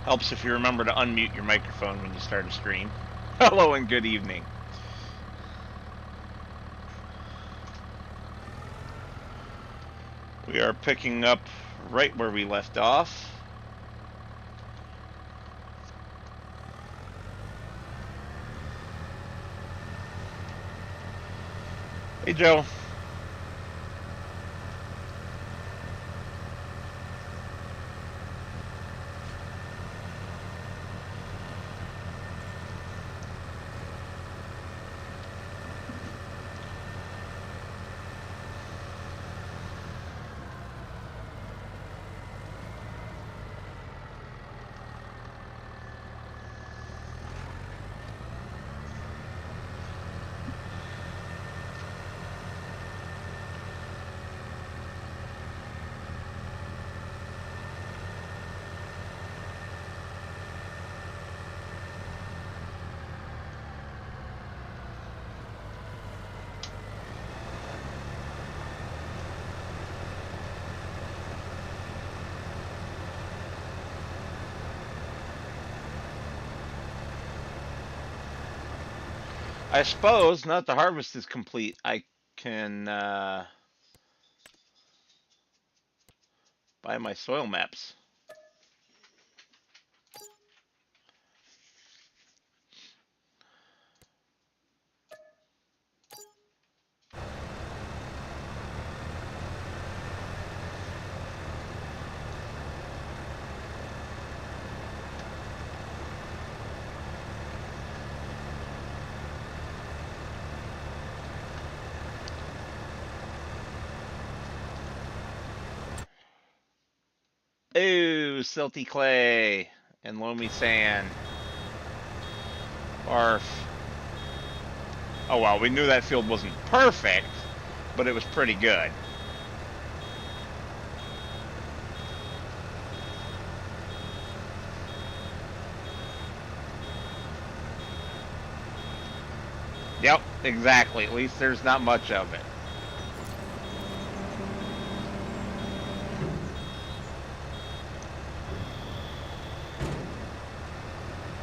Helps if you remember to unmute your microphone when you start a stream. Hello and good evening. We are picking up right where we left off. Hey, Joe. I suppose, now that the harvest is complete, I can buy my soil maps. Ooh, silty clay and loamy sand. Barf. Oh well, we knew that field wasn't perfect, but it was pretty good. Yep, exactly. At least there's not much of it.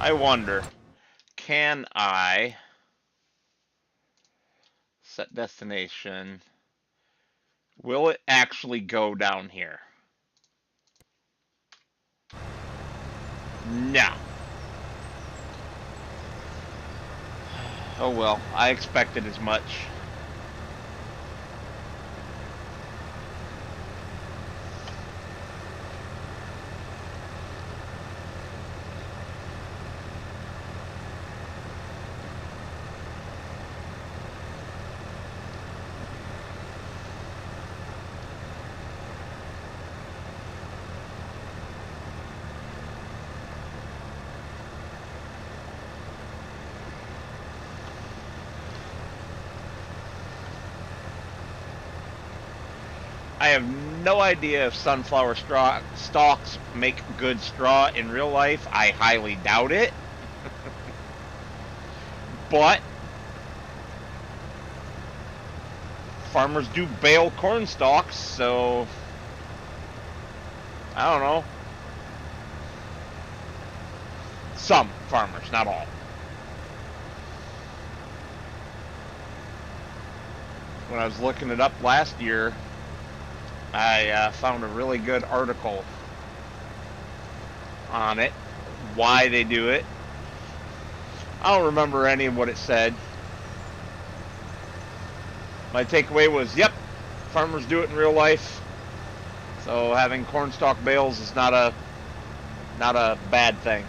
I wonder, can I set destination? Will it actually go down here? No. Oh well, I expected as much. I have no idea if sunflower stalks make good straw in real life. I highly doubt it. But farmers do bale corn stalks, so I don't know. Some farmers, not all. When I was looking it up last year, I found a really good article on it, why they do it. I don't remember any of what it said. My takeaway was, yep, farmers do it in real life, so having cornstalk bales is not a bad thing.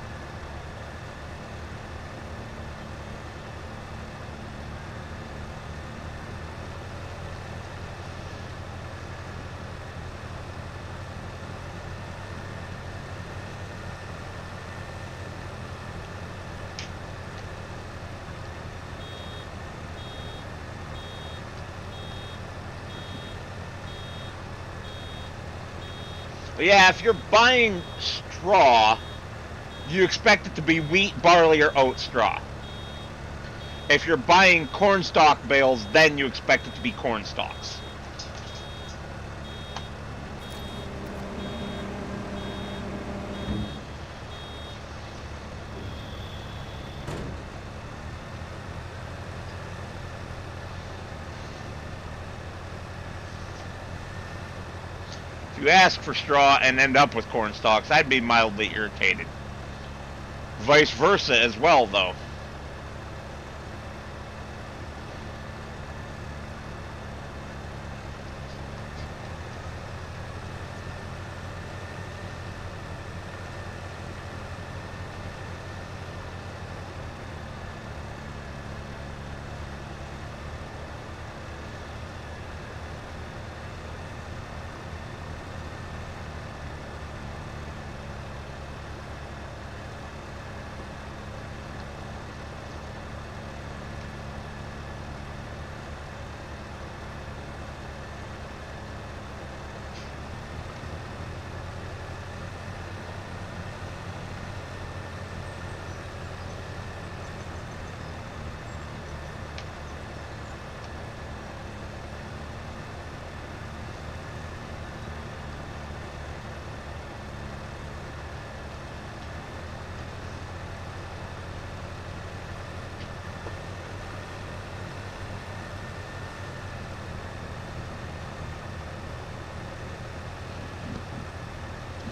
But yeah, if you're buying straw, you expect it to be wheat, barley, or oat straw. If you're buying cornstalk bales, then you expect it to be corn stalks. You ask for straw and end up with corn stalks, I'd be mildly irritated. Vice versa as well, though.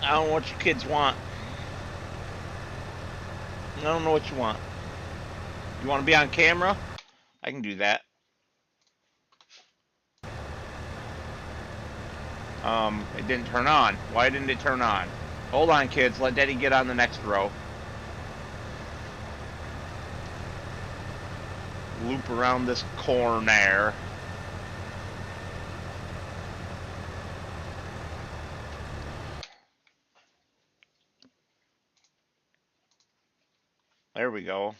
I don't know what you kids want. I don't know what you want. You want to be on camera? I can do that. It didn't turn on. Why didn't it turn on? Hold on, kids. Let Daddy get on the next row. Loop around this corner. There we go.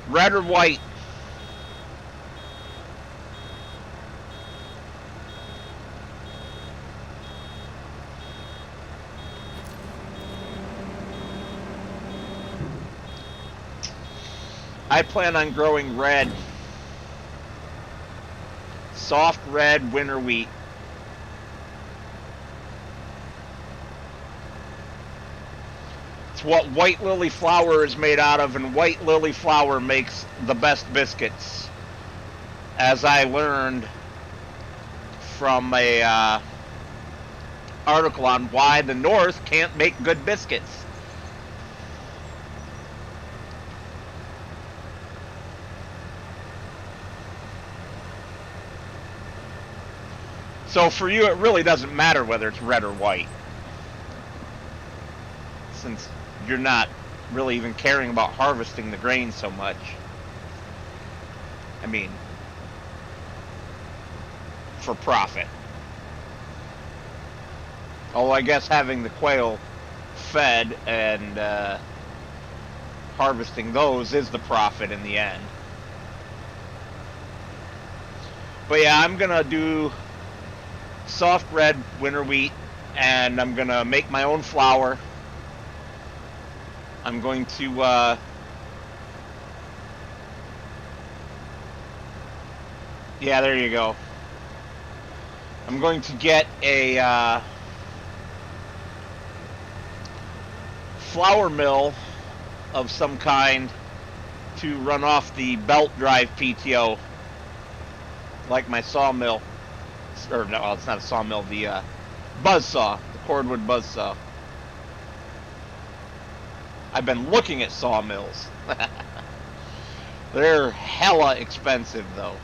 Red or white? I plan on growing red. Soft red winter wheat. It's what white lily flour is made out of, and white lily flour makes the best biscuits, as I learned from a article on why the North can't make good biscuits. So for you, it really doesn't matter whether it's red or white, since you're not really even caring about harvesting the grain so much. I mean, for profit. Oh, I guess having the quail fed and harvesting those is the profit in the end. But yeah, I'm gonna do soft red winter wheat, and I'm gonna make my own flour. I'm going to yeah, there you go. I'm going to get a flour mill of some kind to run off the belt drive PTO, like my sawmill. Or no, it's not a sawmill, the buzzsaw, the cordwood buzzsaw. I've been looking at sawmills. They're hella expensive, though.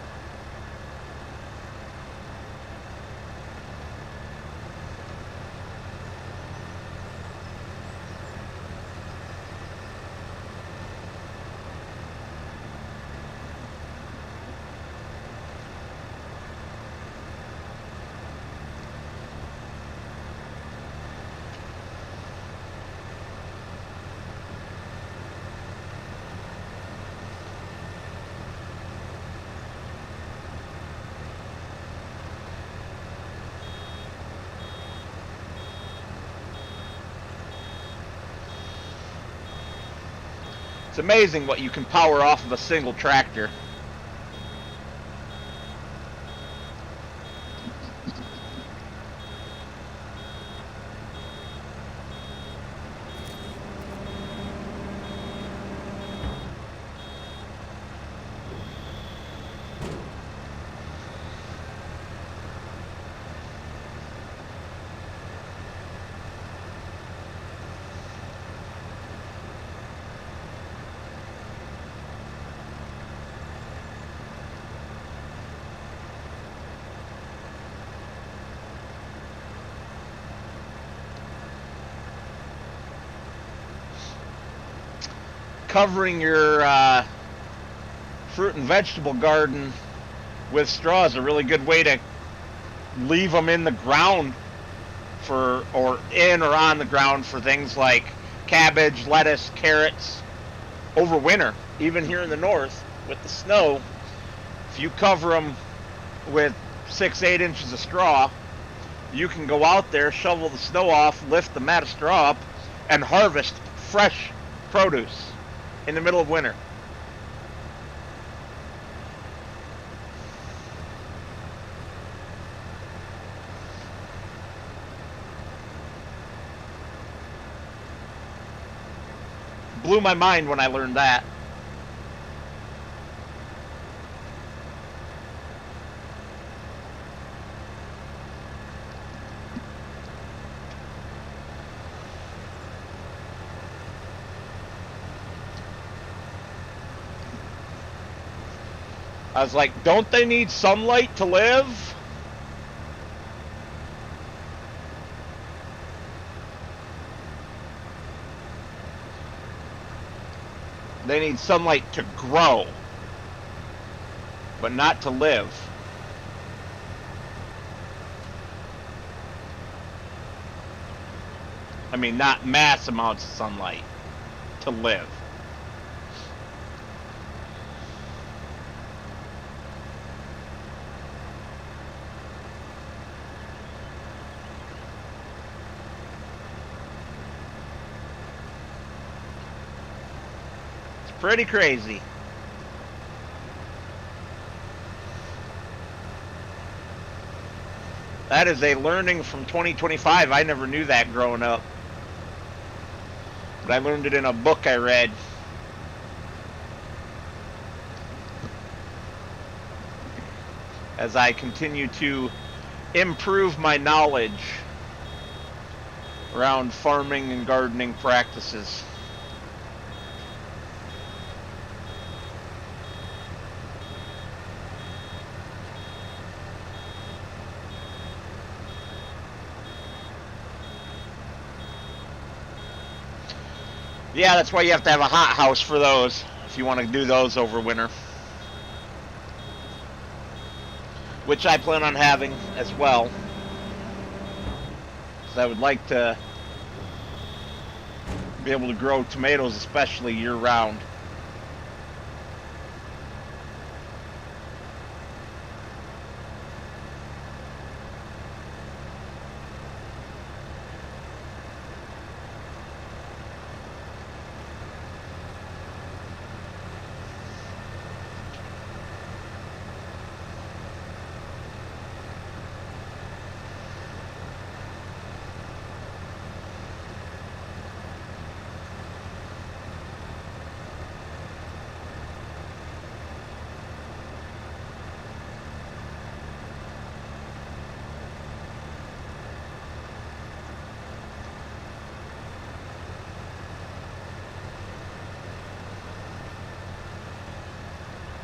It's amazing what you can power off of a single tractor. Covering your fruit and vegetable garden with straw is a really good way to leave them in the ground for, or in or on the ground for things like cabbage, lettuce, carrots over winter. Even here in the north with the snow, if you cover them with 6-8 inches of straw, you can go out there, shovel the snow off, lift the mat of straw up, and harvest fresh produce in the middle of winter. Blew my mind when I learned that. I was like, don't they need sunlight to live? They need sunlight to grow, but not to live. I mean, not mass amounts of sunlight to live. Pretty crazy. That is a learning from 2025. I never knew that growing up. But I learned it in a book I read. As I continue to improve my knowledge around farming and gardening practices. Yeah, that's why you have to have a hot house for those, if you want to do those over winter. Which I plan on having as well. So I would like to be able to grow tomatoes, especially year-round.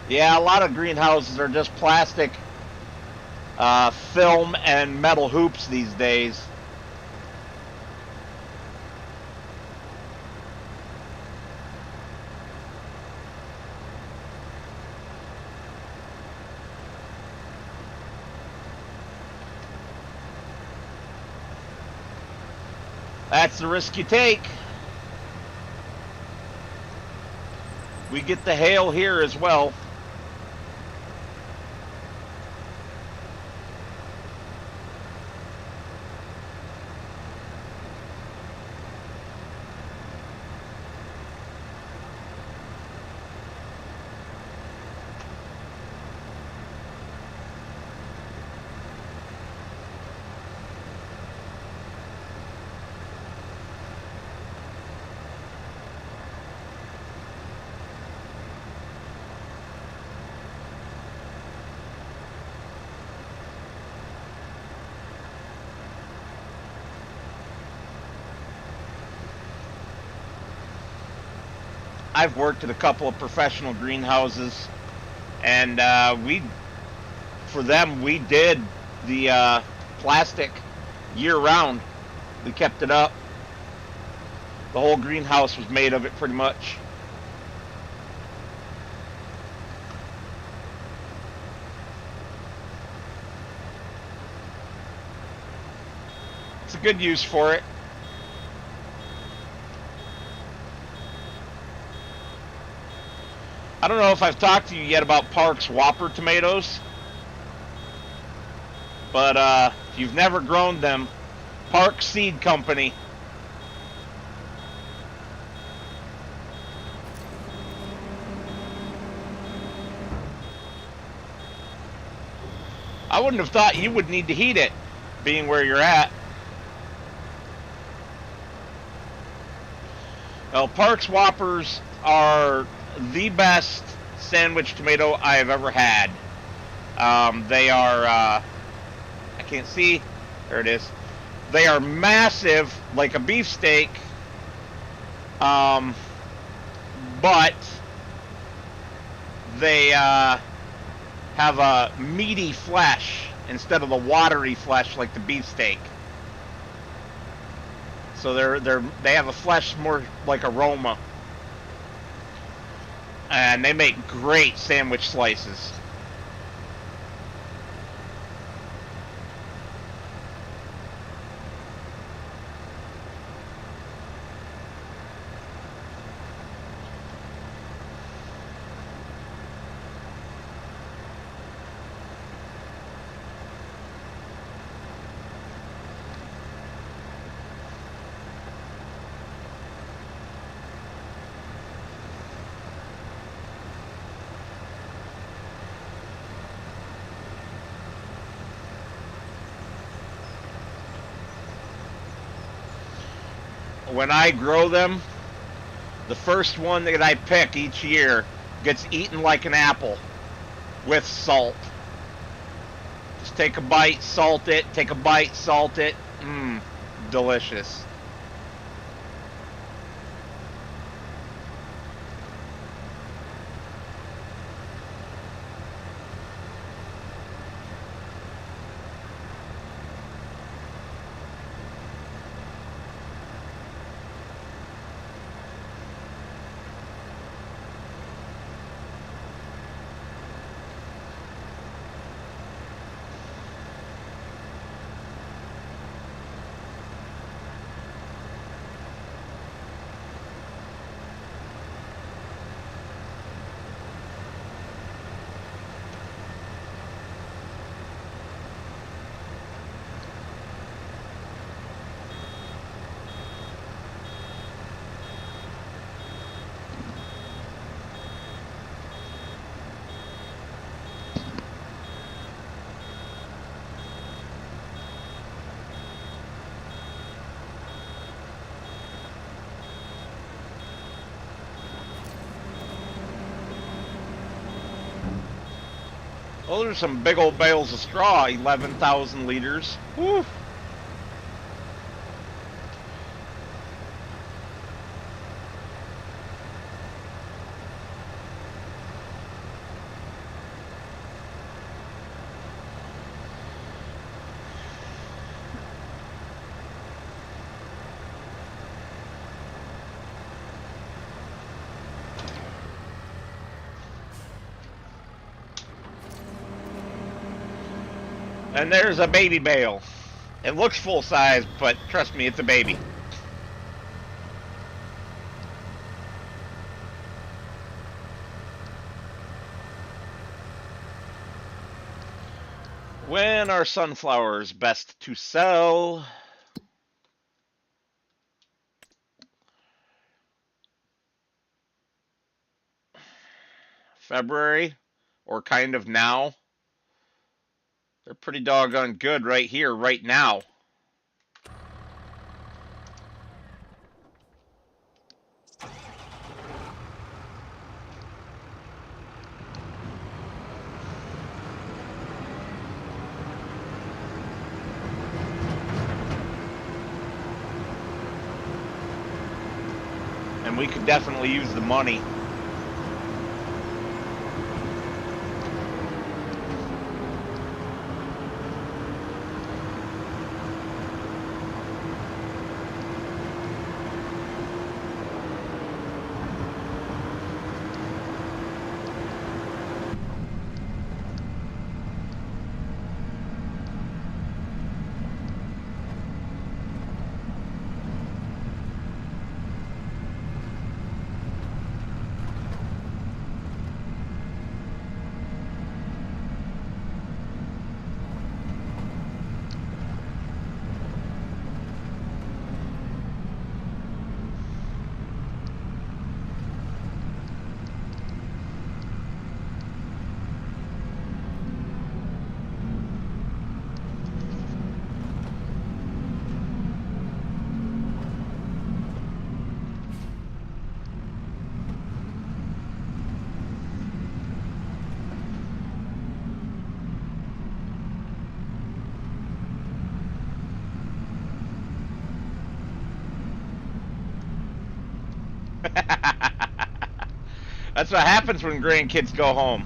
Yeah, a lot of greenhouses are just plastic film and metal hoops these days. That's the risk you take. We get the hail here as well. I've worked at a couple of professional greenhouses, and for them, we did the plastic year-round. We kept it up. The whole greenhouse was made of it pretty much. It's a good use for it. I don't know if I've talked to you yet about Park's Whopper tomatoes, but if you've never grown them, Park Seed Company. I wouldn't have thought you would need to heat it, being where you're at. Well, Park's Whoppers are the best sandwich tomato I have ever had. They are, I can't see, there it is. They are massive, like a beefsteak, but they have a meaty flesh instead of the watery flesh like the beefsteak. So they have a flesh more like aroma, and they make great sandwich slices. When I grow them, the first one that I pick each year gets eaten like an apple with salt. Just take a bite, salt it, take a bite, salt it. Mmm, delicious. Well, there's some big old bales of straw, 11,000 liters. Woo! And there's a baby bale. It looks full size, but trust me, it's a baby. When are sunflowers best to sell? February, or kind of now. They're pretty doggone good right here, right now. And we could definitely use the money. That's what happens when grandkids go home.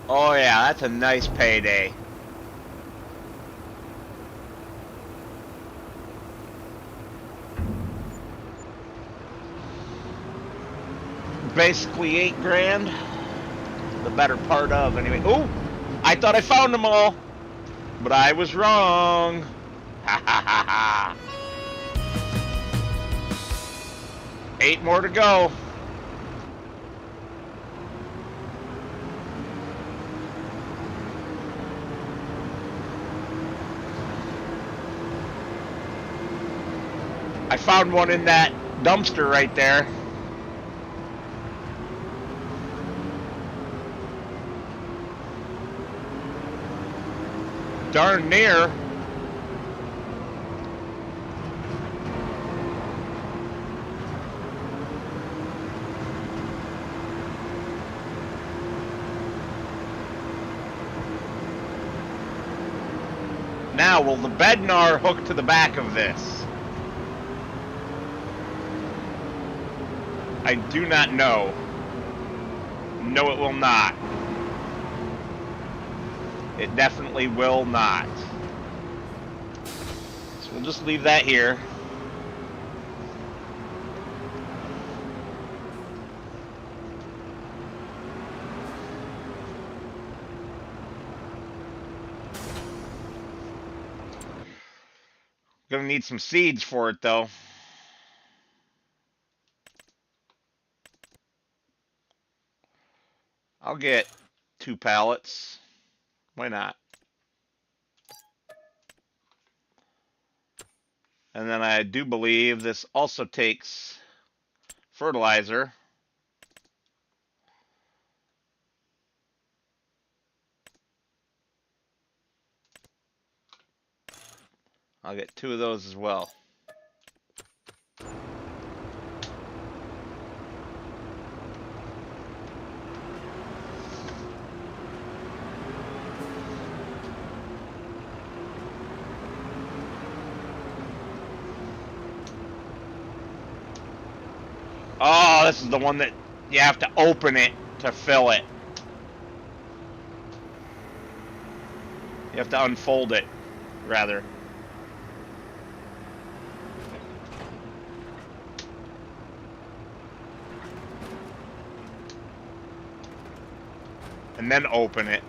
Oh yeah, that's a nice payday. Basically 8 grand. The better part of, anyway. Oh, I thought I found them all, but I was wrong. Ha ha ha ha. 8 more to go. I found one in that dumpster right there. Darn near. Now, will the Bednar hook to the back of this? I do not know. No, it will not. It definitely will not. So we'll just leave that here. Gonna need some seeds for it though. I'll get 2 pallets. Why not? And then I do believe this also takes fertilizer. I'll get 2 of those as well. Oh, this is the one that you have to open it to fill it. You have to unfold it, rather. And then open it.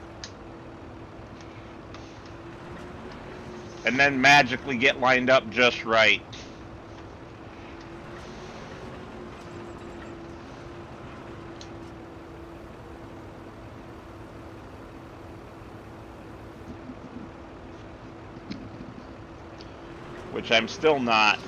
And then magically get lined up just right. Which I'm still not.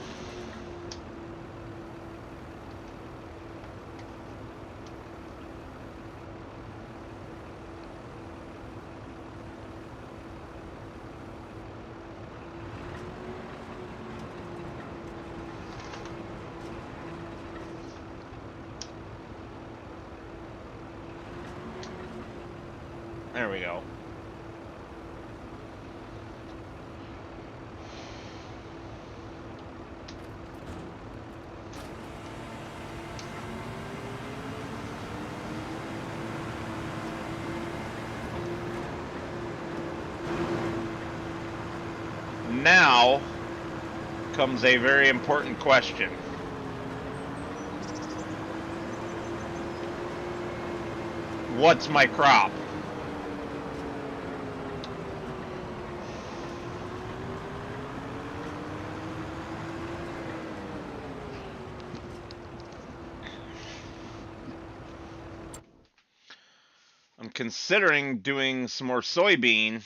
There we go. Now comes a very important question. What's my crop? I'm considering doing some more soybean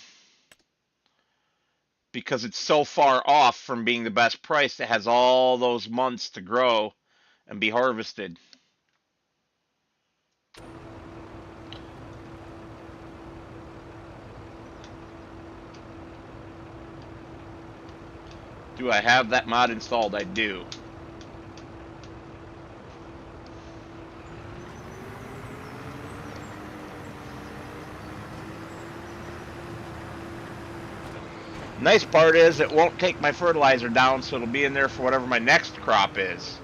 because it's so far off from being the best price. It has all those months to grow and be harvested. Do I have that mod installed? I do. Nice part is it won't take my fertilizer down, so it'll be in there for whatever my next crop is.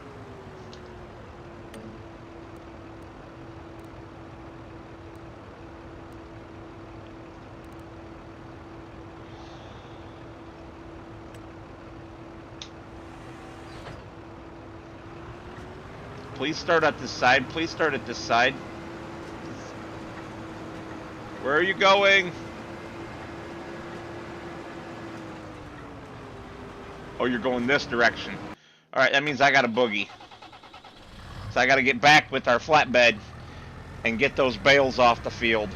Please start at this side. Please start at this side. Where are you going? Oh, you're going this direction. Alright, that means I got a boogie. So I gotta get back with our flatbed and get those bales off the field.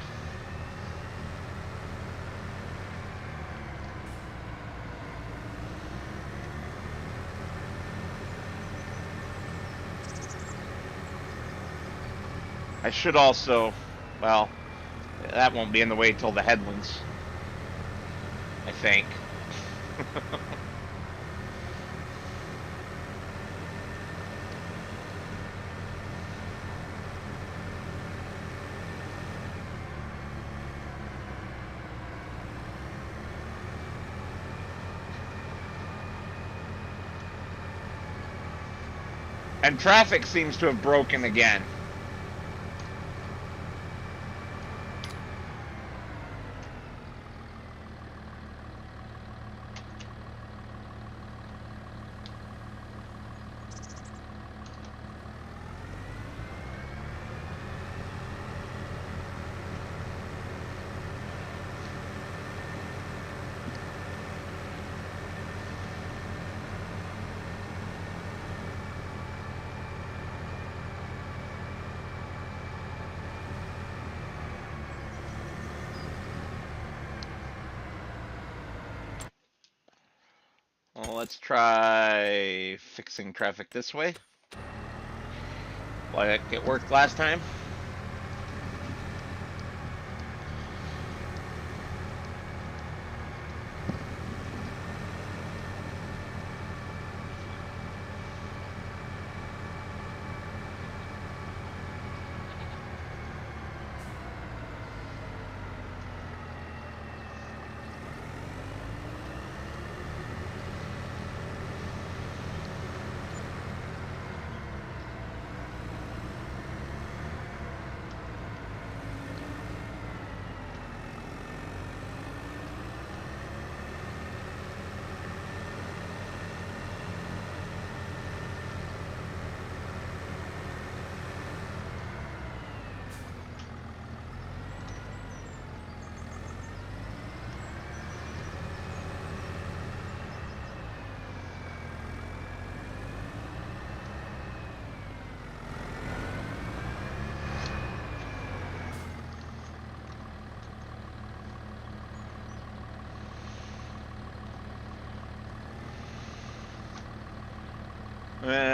I should also, well, that won't be in the way till the headlands, I think. And traffic seems to have broken again. Well, let's try fixing traffic this way. Like it worked last time.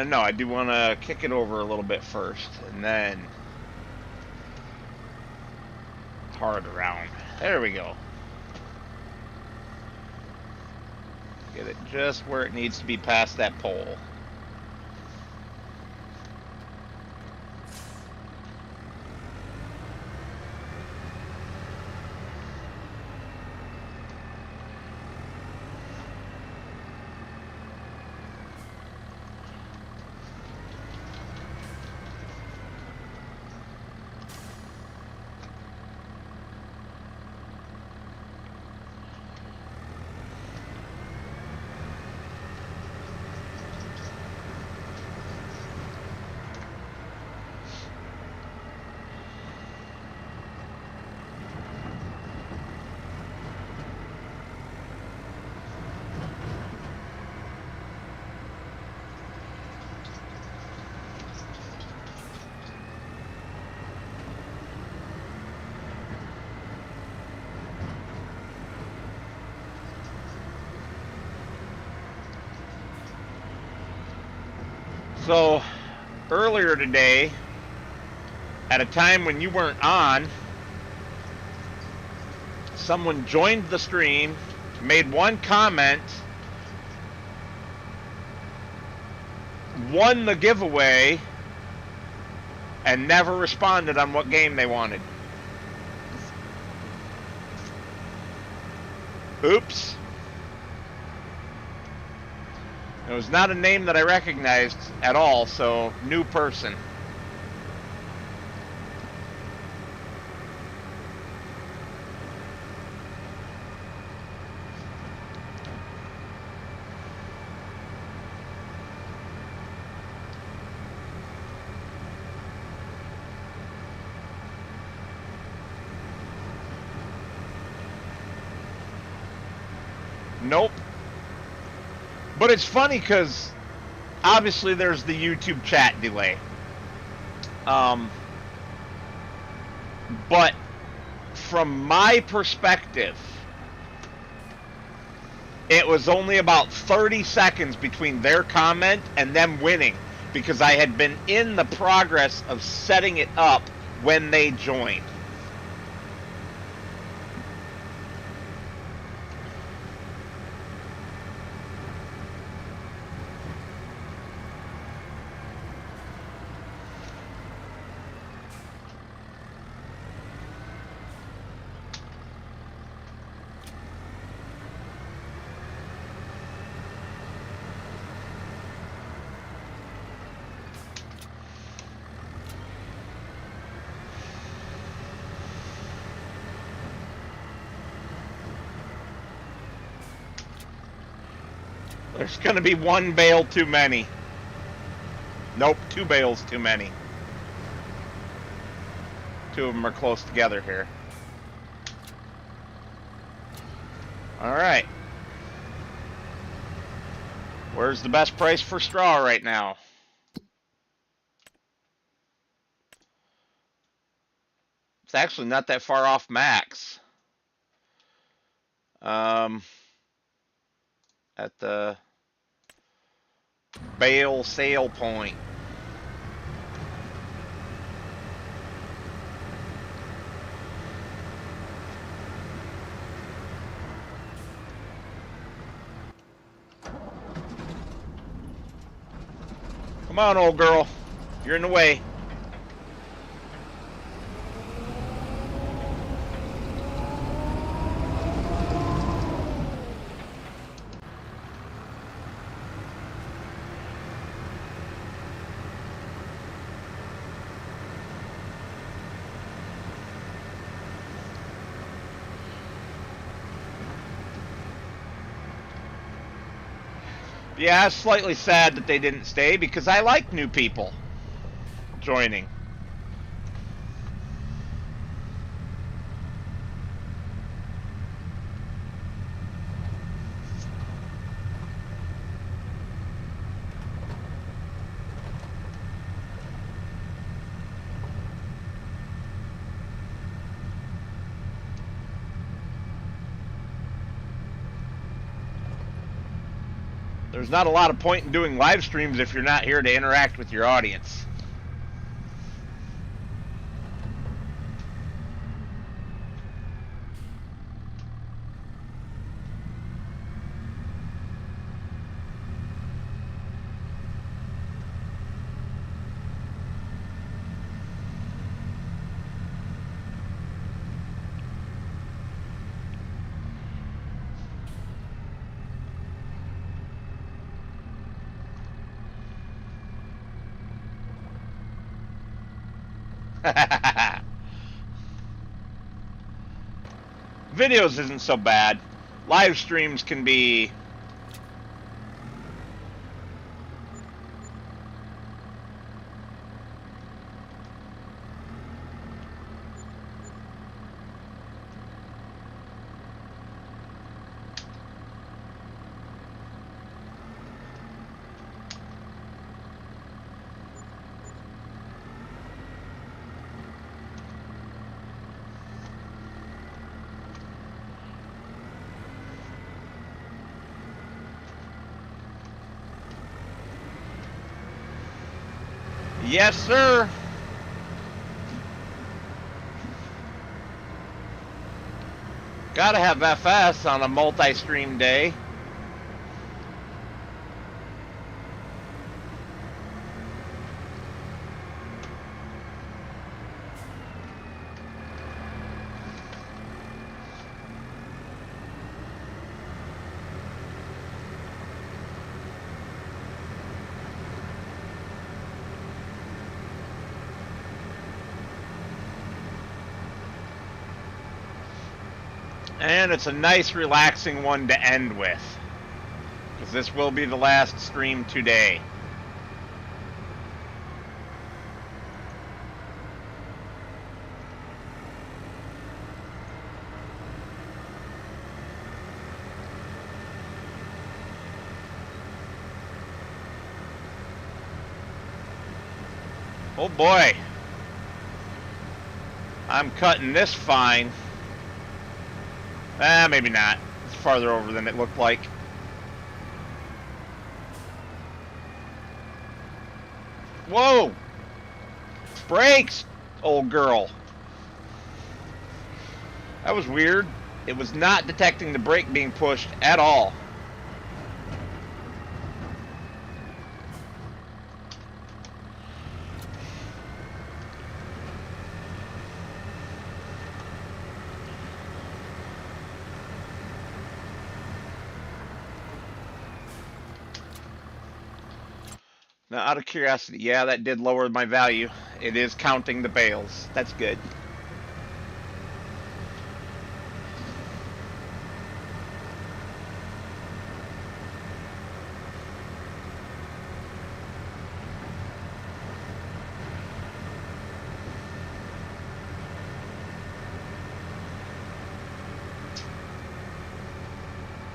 No, I do want to kick it over a little bit first, and then hard around. There we go. Get it just where it needs to be past that pole. So, earlier today, at a time when you weren't on, someone joined the stream, made one comment, won the giveaway, and never responded on what game they wanted. Oops. It was not a name that I recognized at all, so new person. Nope. But it's funny because obviously there's the YouTube chat delay. But from my perspective, it was only about 30 seconds between their comment and them winning because I had been in the progress of setting it up when they joined. There's going to be one bale too many. Nope, 2 bales too many. 2 of them are close together here. Alright. Where's the best price for straw right now? It's actually not that far off max. At the bale sale point. Come on, old girl. You're in the way. Yeah, it's slightly sad that they didn't stay because I like new people joining. There's not a lot of point in doing live streams if you're not here to interact with your audience. Videos isn't so bad. Live streams can be... Yes, sir. Gotta have FS on a multi-stream day. And it's a nice, relaxing one to end with, because this will be the last stream today. Oh boy. I'm cutting this fine. Maybe not. It's farther over than it looked like. Whoa! Brakes, old girl. That was weird. It was not detecting the brake being pushed at all. Now, out of curiosity, yeah, that did lower my value. It is counting the bales. That's good.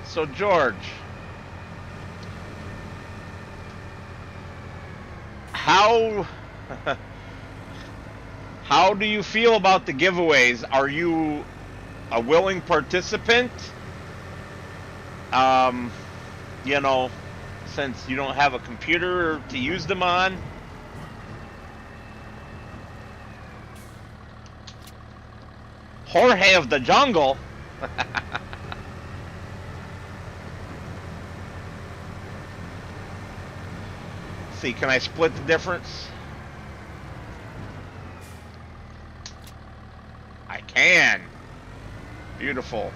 So, George, how do you feel about the giveaways? Are you a willing participant? You know, since you don't have a computer to use them on. Jorge of the Jungle. See, can I split the difference? I can. Beautiful.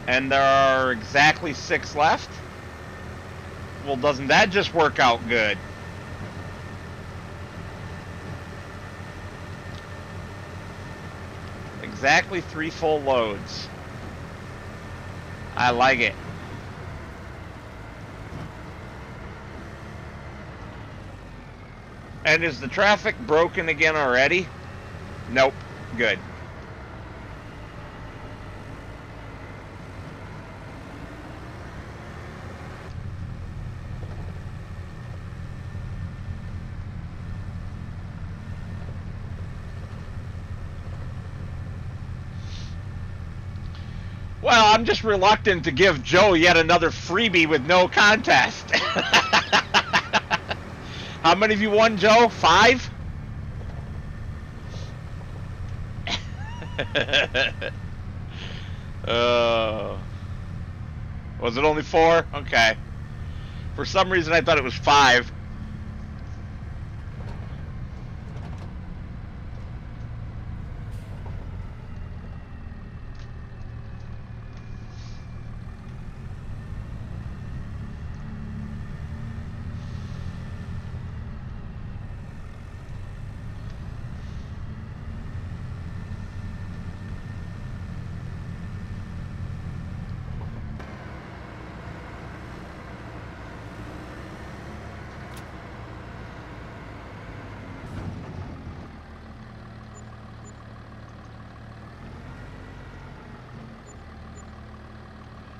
And there are exactly 6 left? Well, doesn't that just work out good? Exactly 3 full loads. I like it. And is the traffic broken again already? Nope. Good. Well, I'm just reluctant to give Joe yet another freebie with no contest. How many of you won, Joe? 5? Was it only 4? Okay. For some reason, I thought it was 5.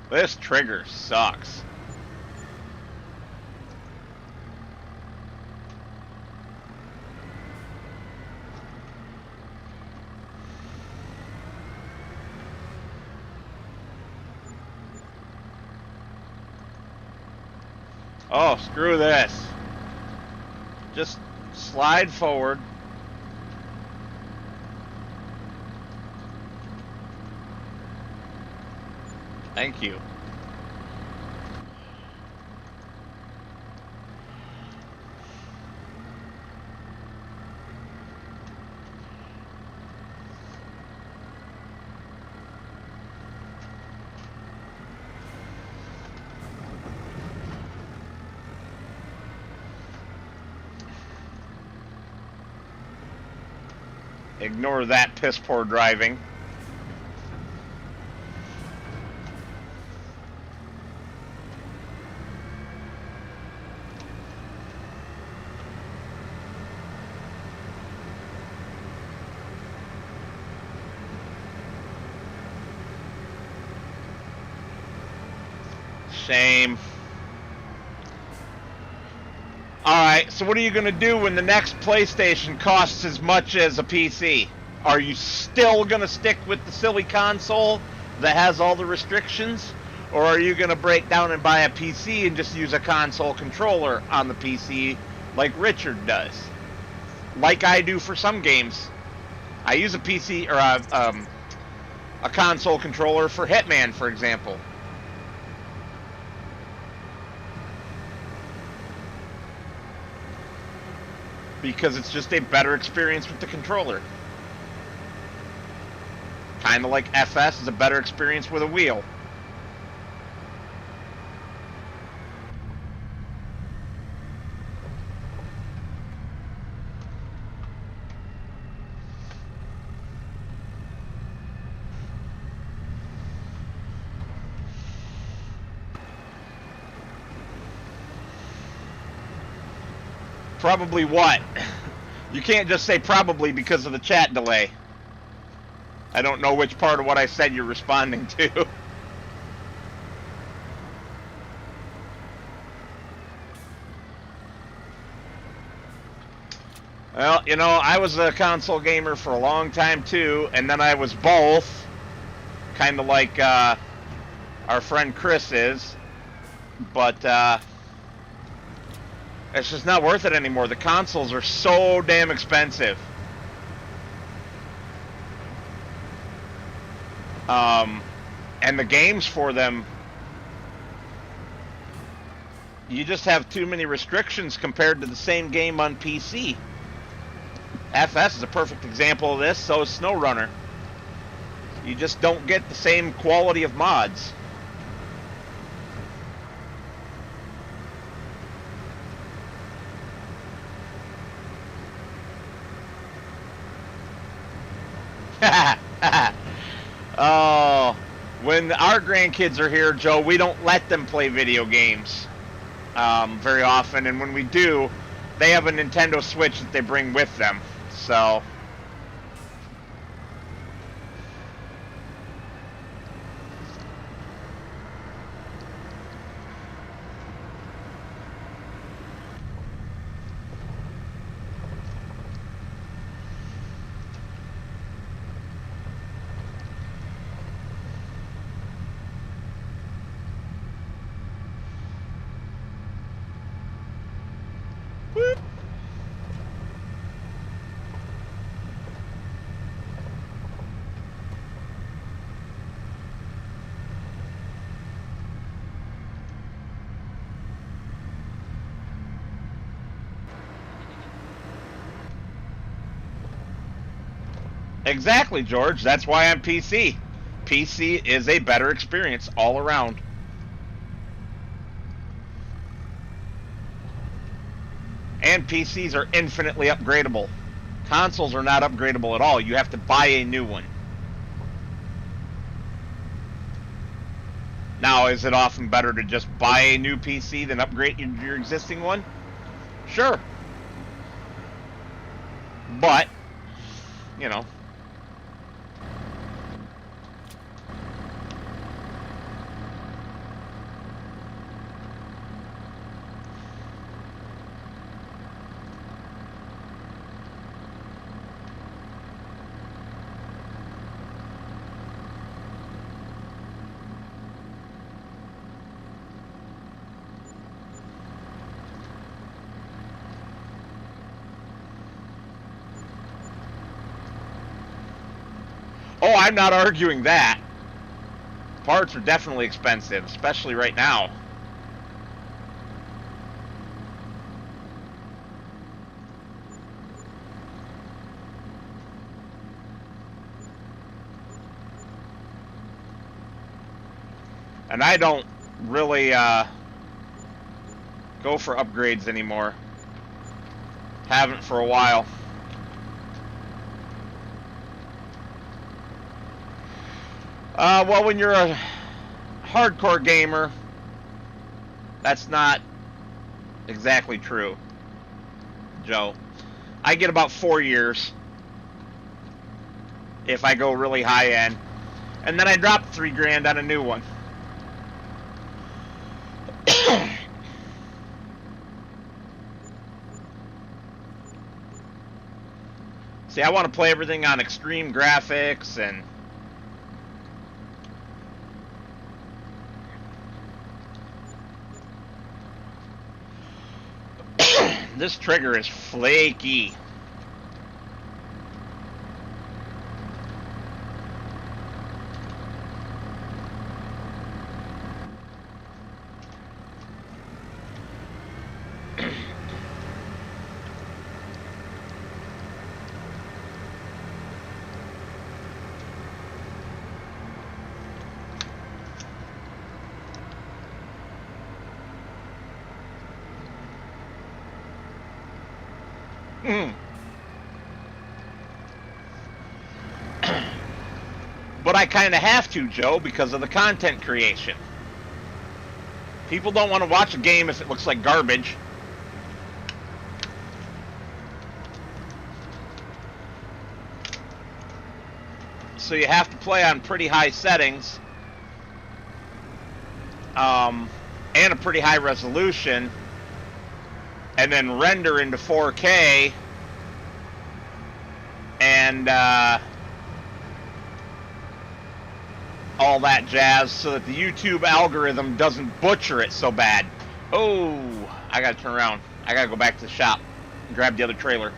This trigger sucks. Oh, screw this. Just slide forward. Thank you. Ignore that piss poor driving. Shame. Alright, so what are you going to do when the next PlayStation costs as much as a PC? Are you still going to stick with the silly console that has all the restrictions? Or are you going to break down and buy a PC and just use a console controller on the PC like Richard does? Like I do for some games. I use a PC or a console controller for Hitman, for example. Because it's just a better experience with the controller. Kind of like FS is a better experience with a wheel. Probably what? You can't just say probably because of the chat delay. I don't know which part of what I said you're responding to. Well, you know, I was a console gamer for a long time too, and then I was both, kind of like our friend Chris is, but it's just not worth it anymore. The consoles are so damn expensive. And the games for them, you just have too many restrictions compared to the same game on PC. FS is a perfect example of this, so is SnowRunner. You just don't get the same quality of mods. Oh, when our grandkids are here, Joe, we don't let them play video games very often, and when we do, they have a Nintendo Switch that they bring with them, so... Exactly, George. That's why I'm PC. PC is a better experience all around. And PCs are infinitely upgradable. Consoles are not upgradable at all. You have to buy a new one. Now, is it often better to just buy a new PC than upgrade your existing one? Sure. But, you know... I'm not arguing that. Parts are definitely expensive, especially right now. And I don't really go for upgrades anymore. Haven't for a while. Well, when you're a hardcore gamer, that's not exactly true, Joe. I get about 4 years if I go really high end, and then I drop $3,000 on a new one. See, I want to play everything on extreme graphics and this trigger is flaky. But I kind of have to, Joe, because of the content creation. People don't want to watch a game if it looks like garbage. So you have to play on pretty high settings and a pretty high resolution, and then render into 4K and all that jazz so that the YouTube algorithm doesn't butcher it so bad. Oh, I gotta turn around. I gotta go back to the shop and grab the other trailer.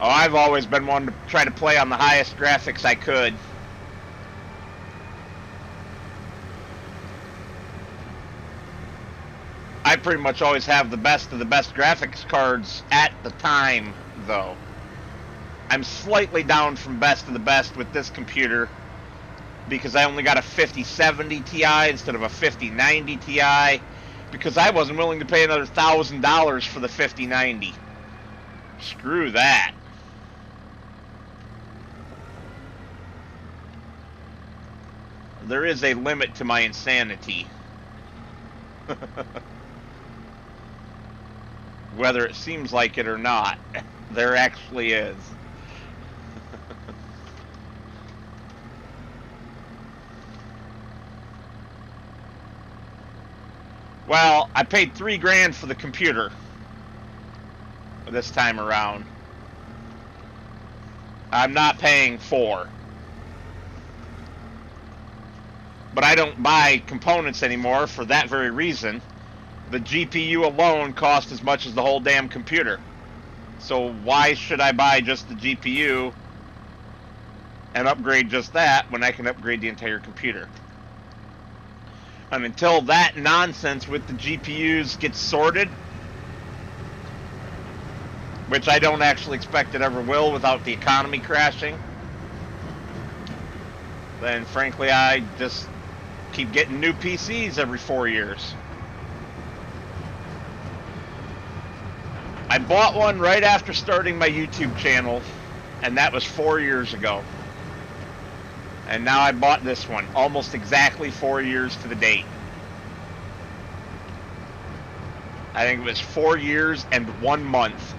Oh, I've always been one to try to play on the highest graphics I could. I pretty much always have the best of the best graphics cards at the time, though. I'm slightly down from best of the best with this computer because I only got a 5070 Ti instead of a 5090 Ti because I wasn't willing to pay another $1,000 for the 5090. Screw that. There is a limit to my insanity. Whether it seems like it or not, there actually is. Well, I paid $3,000 for the computer this time around. I'm not paying $4,000. But I don't buy components anymore for that very reason. The GPU alone costs as much as the whole damn computer. So why should I buy just the GPU and upgrade just that when I can upgrade the entire computer? And until that nonsense with the GPUs gets sorted, which I don't actually expect it ever will without the economy crashing, then frankly I just keep getting new PCs every 4 years. I bought one right after starting my YouTube channel, and that was 4 years ago. And now I bought this one, almost exactly 4 years to the date. I think it was 4 years and 1 month.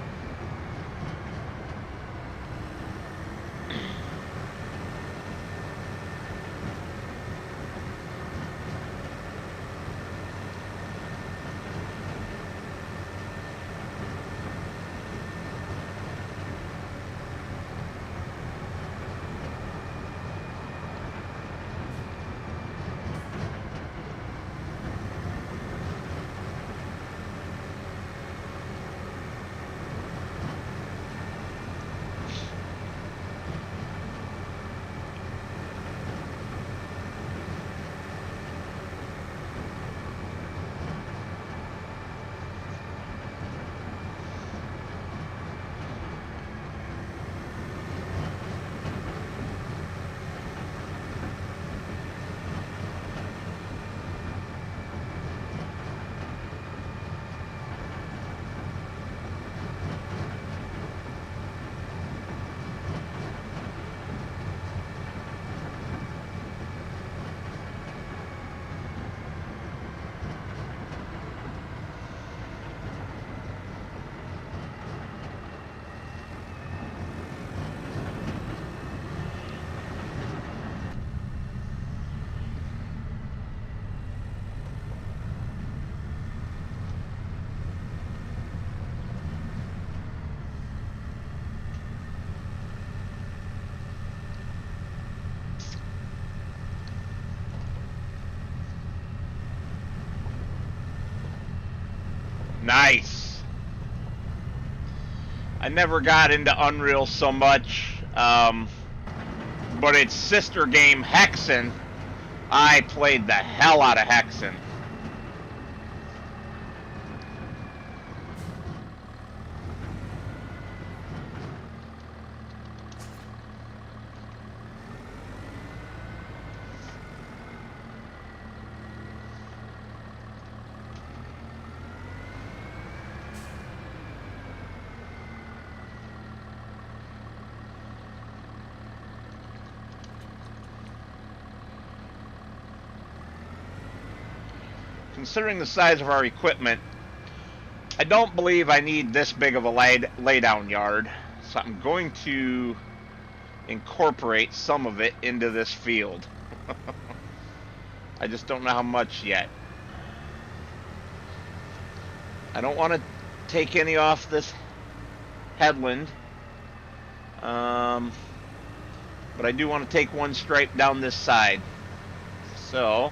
Nice. I never got into Unreal so much, but its sister game, Hexen, I played the hell out of Hexen. Considering the size of our equipment, I don't believe I need this big of a laydown yard, so I'm going to incorporate some of it into this field. I just don't know how much yet. I don't want to take any off this headland, but I do want to take one stripe down this side. So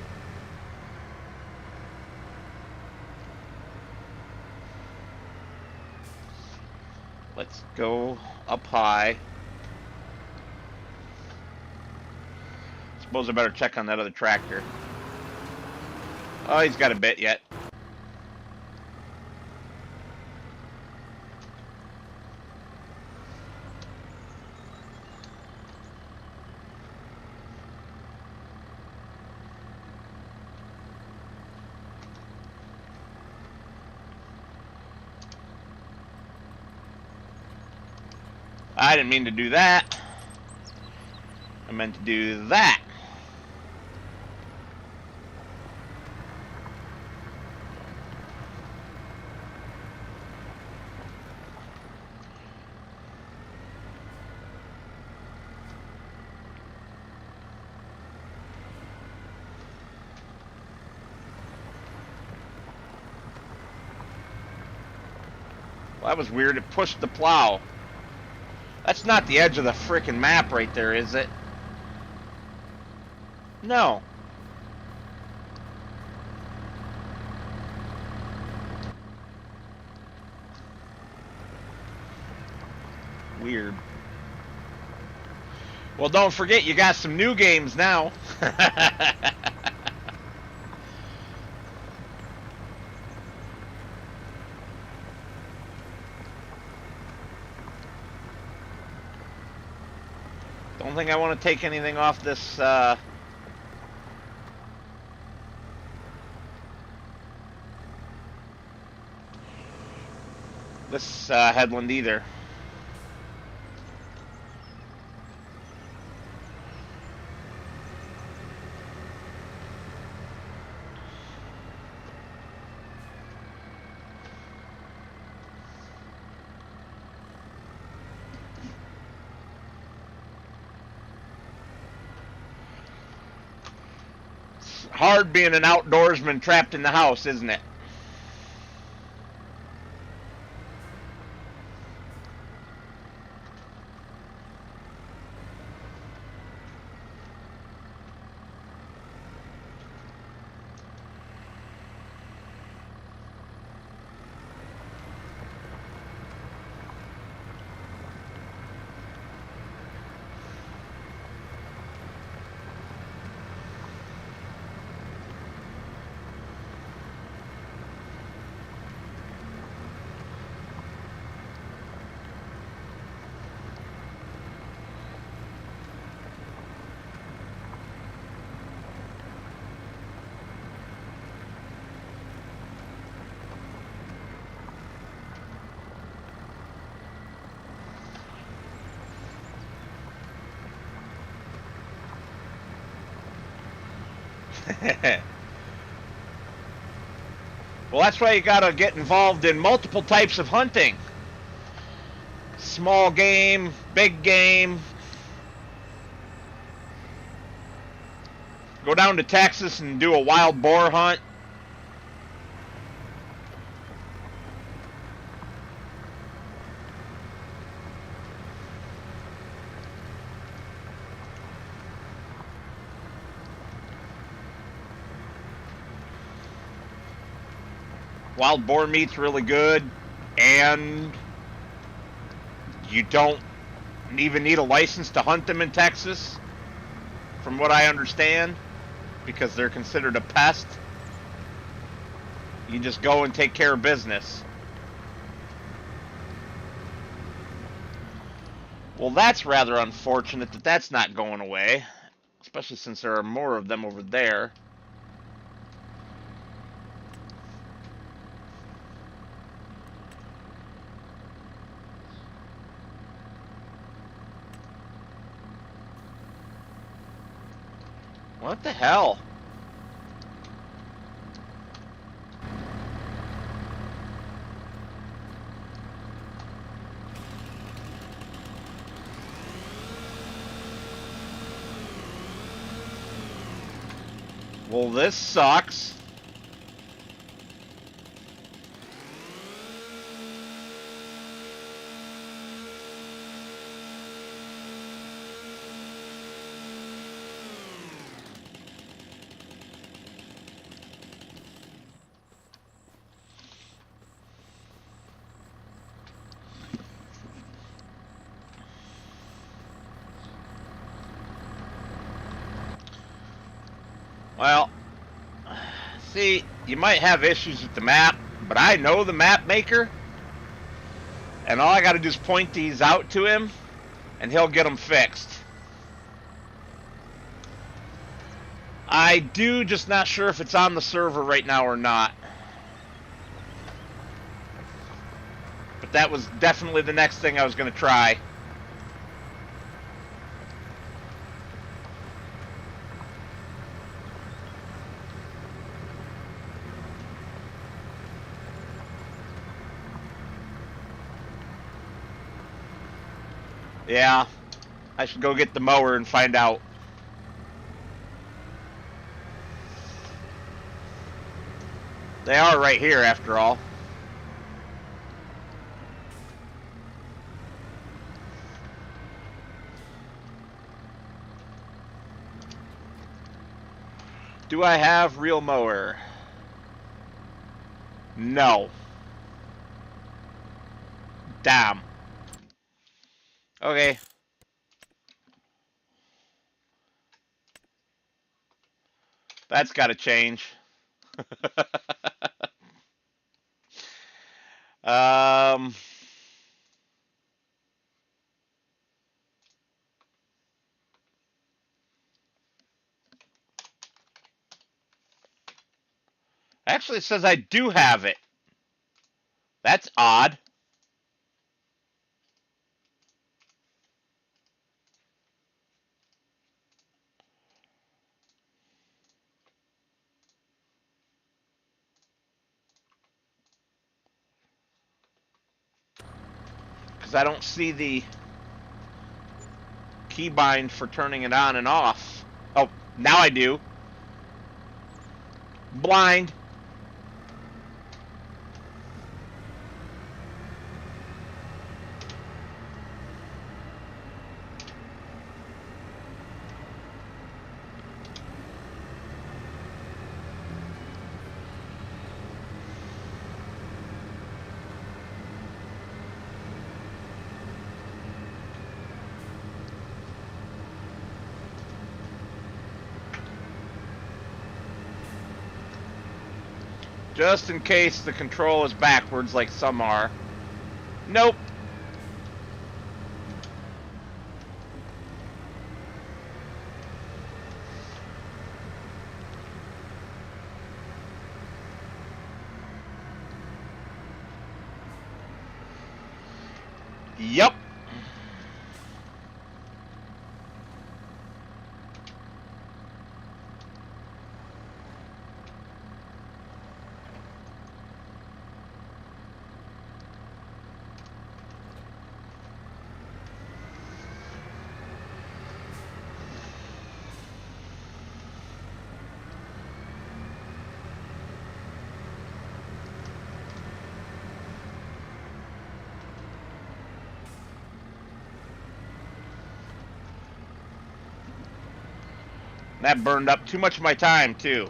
let's go up high. Suppose I better check on that other tractor. Oh, he's got a bit yet. I didn't mean to do that. I meant to do that. Well, that was weird. It pushed the plow. That's not the edge of the frickin' map right there, is it? No. Weird. Well, don't forget, you got some new games now. Don't think I want to take anything off this headland either. Hard being an outdoorsman trapped in the house, isn't it? Well, that's why you gotta get involved in multiple types of hunting. Small game, big game. Go down to Texas and do a wild boar hunt. Wild boar meat's really good, and you don't even need a license to hunt them in Texas, from what I understand, because they're considered a pest. You just go and take care of business. Well, that's rather unfortunate that that's not going away, especially since there are more of them over there. What the hell? Well, this sucks. Well, see, you might have issues with the map, but I know the map maker, and all I gotta do is point these out to him, and he'll get them fixed. I do, just not sure if it's on the server right now or not. But that was definitely the next thing I was gonna try. Yeah, I should go get the mower and find out. They are right here, after all. Do I have real mower? No. Damn. Okay. That's got to change. um... Actually, it says I do have it. That's odd. Because I don't see the keybind for turning it on and off. Oh, now I do. Blind. Just in case the control is backwards like some are. Nope. Yep. That burned up too much of my time, too.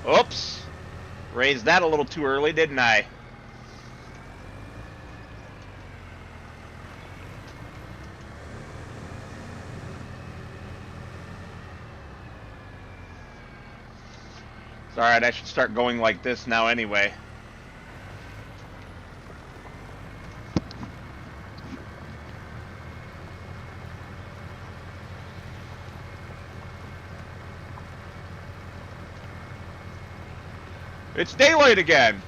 Oops. Raised that a little too early, didn't I? It's alright, I should start going like this now anyway. It's daylight again!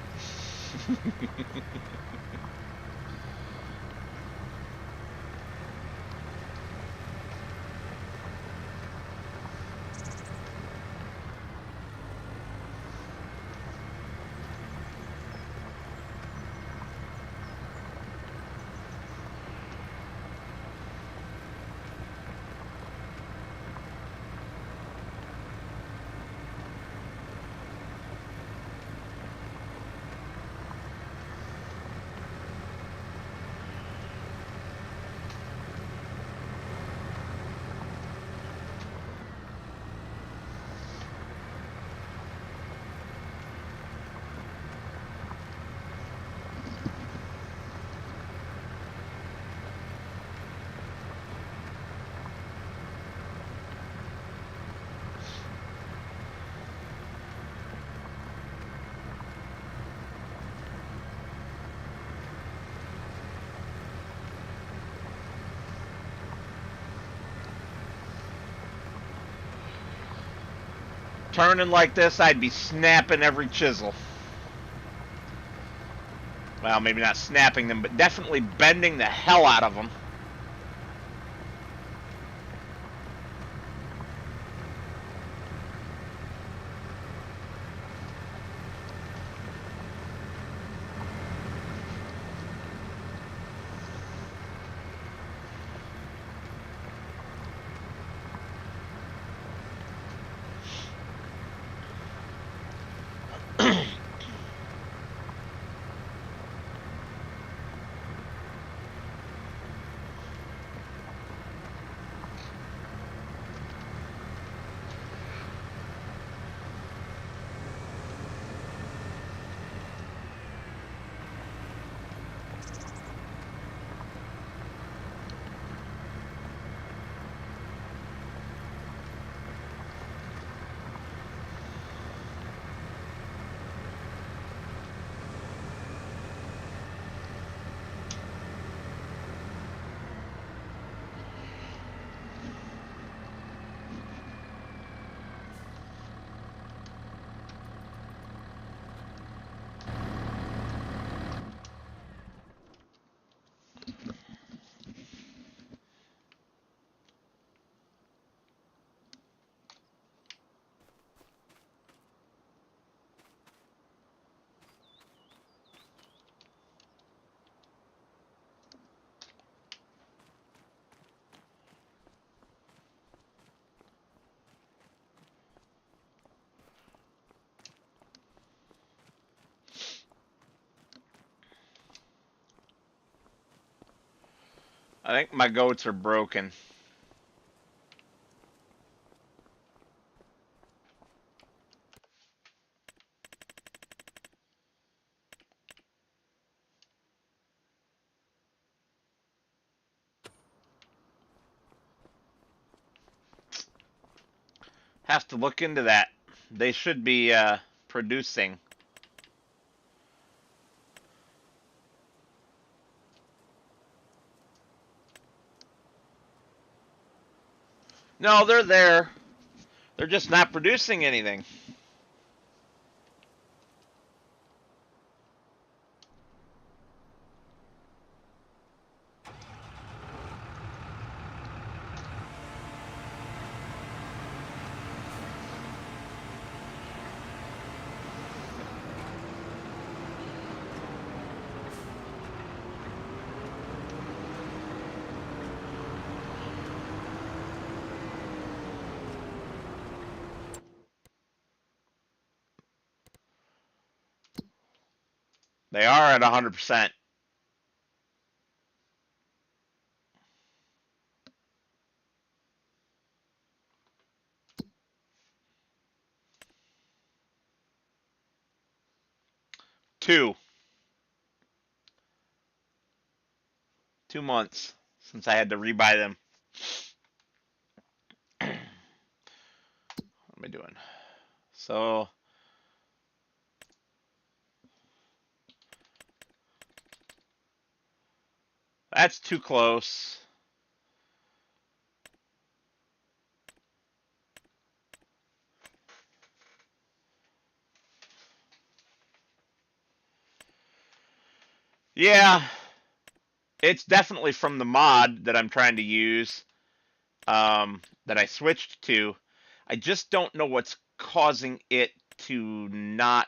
Turning like this, I'd be snapping every chisel. Well, maybe not snapping them, but definitely bending the hell out of them. I think my goats are broken. Have to look into that. They should be producing. No, they're there. They're just not producing anything. They are at 100%. 2 months since I had to rebuy them. What am I doing? So that's too close. Yeah, it's definitely from the mod that I'm trying to use, that I switched to. I just don't know what's causing it to not.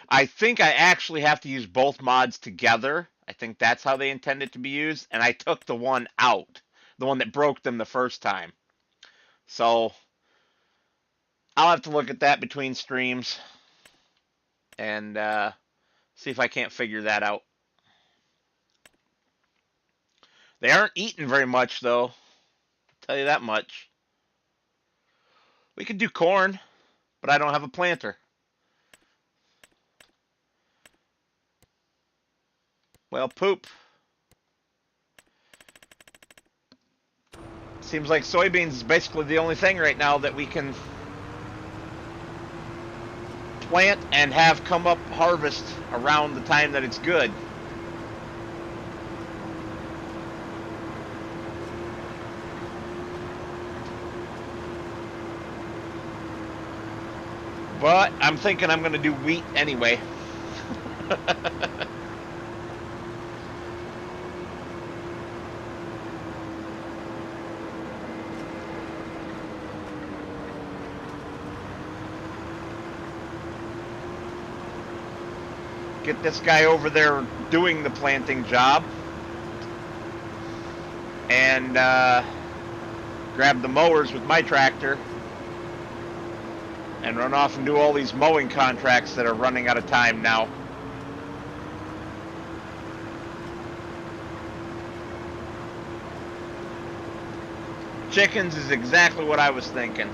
I think I actually have to use both mods together. I think that's how they intend it to be used, and I took the one out, the one that broke them the first time. So I'll have to look at that between streams and see if I can't figure that out. They aren't eating very much, though. I'll tell you that much. We could do corn, but I don't have a planter. Well, poop. Seems like soybeans is basically the only thing right now that we can plant and have come up harvest around the time that it's good. But I'm thinking I'm going to do wheat anyway. Get this guy over there doing the planting job. And grab the mowers with my tractor. And run off and do all these mowing contracts that are running out of time now. Chickens is exactly what I was thinking.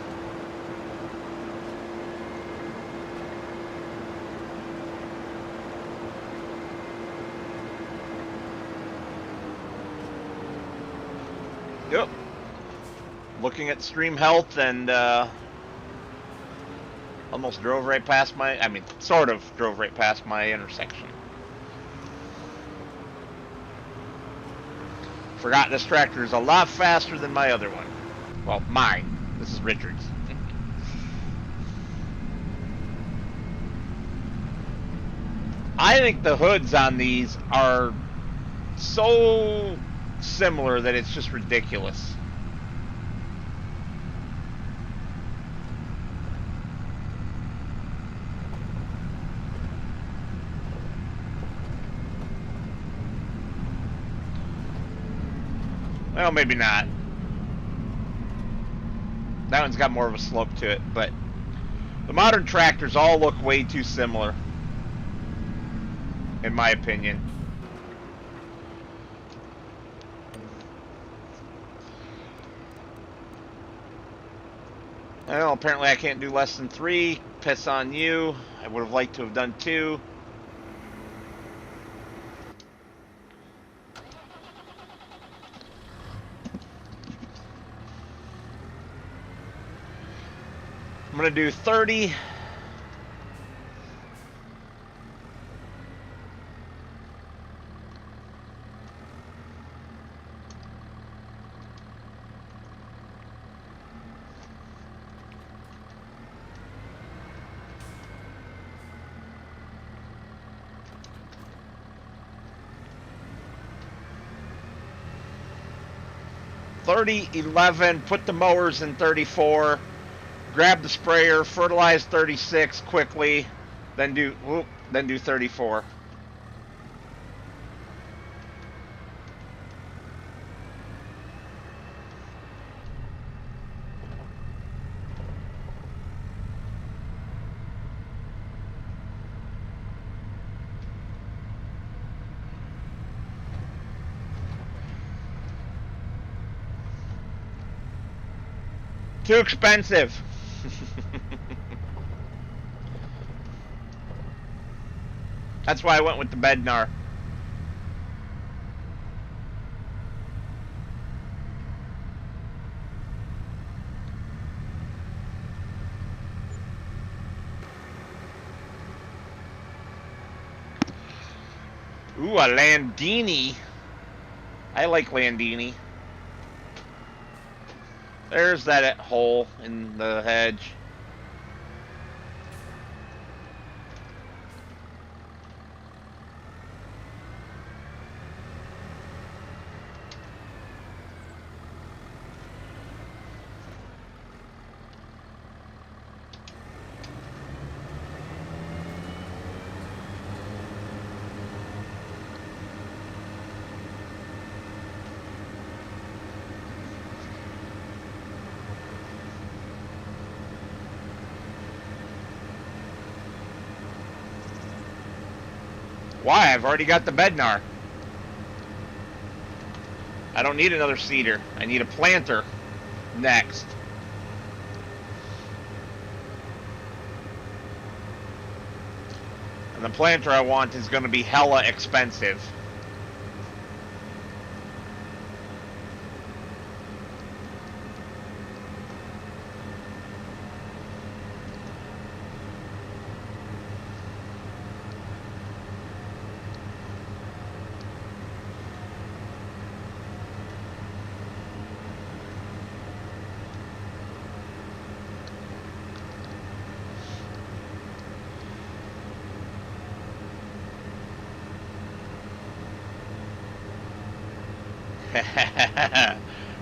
Yep. Looking at stream health and almost drove right past sort of drove right past my intersection. Forgot this tractor is a lot faster than my other one. Well, mine. This is Richard's. I think the hoods on these are so similar that it's just ridiculous. Well, maybe not. That one's got more of a slope to it, but the modern tractors all look way too similar, in my opinion. Well, apparently I can't do less than 3. Piss on you. I would have liked to have done 2. I'm going to do 30. Put the mowers in 34. Grab the sprayer, fertilize 36 quickly, then do 34. Too expensive. That's why I went with the Bednar. Ooh, a Landini. I like Landini. There's that hole in the hedge. Why? I've already got the Bednar. I don't need another seeder. I need a planter next. And the planter I want is going to be hella expensive.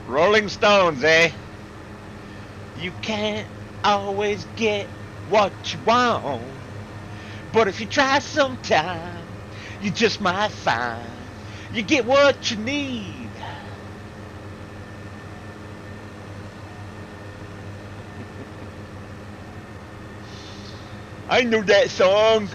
Rolling Stones, eh? You can't always get what you want, but if you try sometime, you just might find you get what you need. I know that song.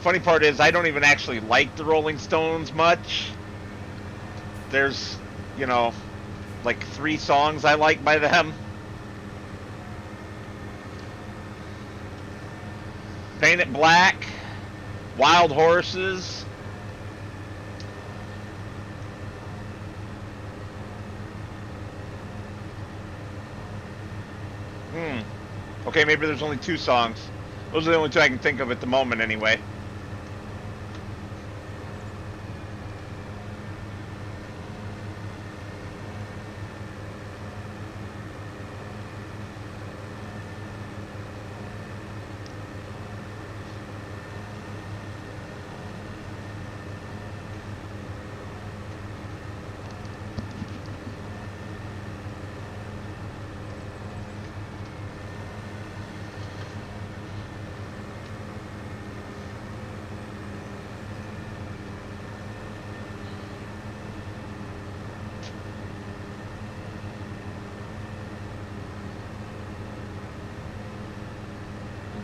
Funny part is I don't even actually like the Rolling Stones much. There's, you know, like 3 songs I like by them. Paint It Black, Wild Horses. Okay, maybe there's only 2 songs. Those are the only 2 I can think of at the moment anyway.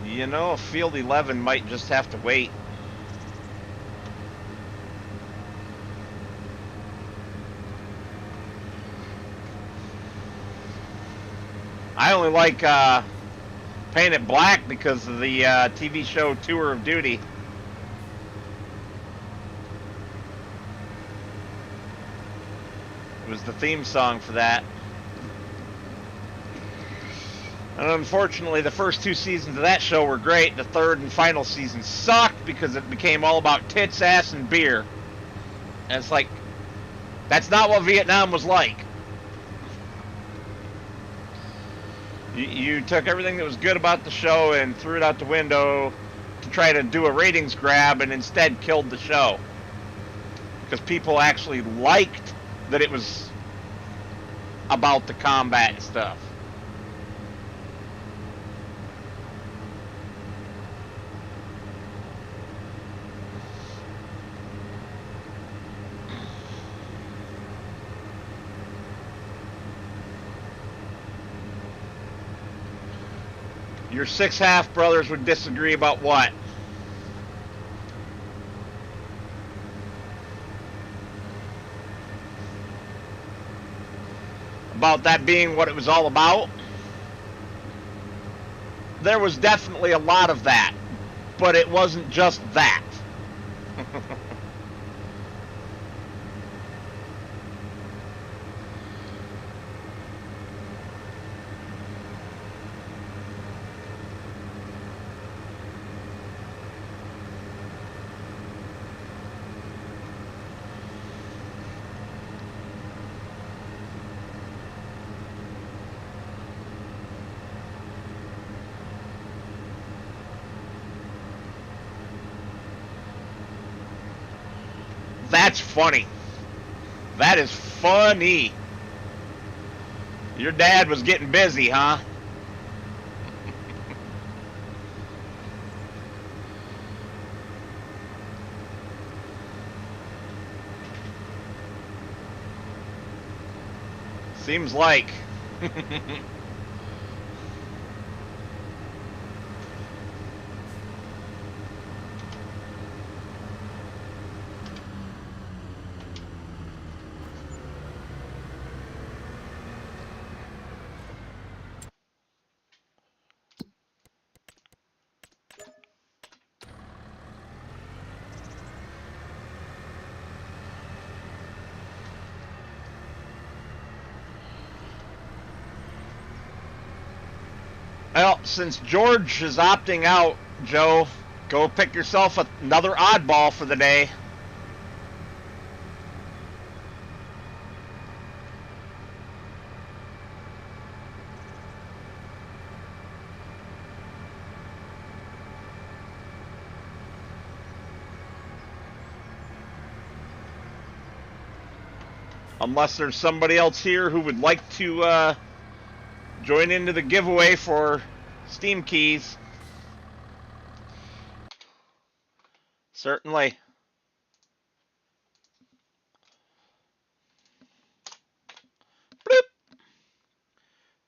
You know, Field 11 might just have to wait. I only like Paint It Black because of the TV show Tour of Duty. It was the theme song for that. And unfortunately, the first 2 seasons of that show were great. The 3rd and final season sucked because it became all about tits, ass, and beer. And it's like, that's not what Vietnam was like. You took everything that was good about the show and threw it out the window to try to do a ratings grab and instead killed the show. Because people actually liked that it was about the combat and stuff. Your 6 half brothers would disagree about what? about that being what it was all about. There was definitely a lot of that, but it wasn't just that. That's funny. That is funny. Your dad was getting busy, huh? Seems like. Well, since George is opting out, Joe, go pick yourself another oddball for the day. Unless there's somebody else here who would like to join into the giveaway for Steam keys. Certainly. Bloop.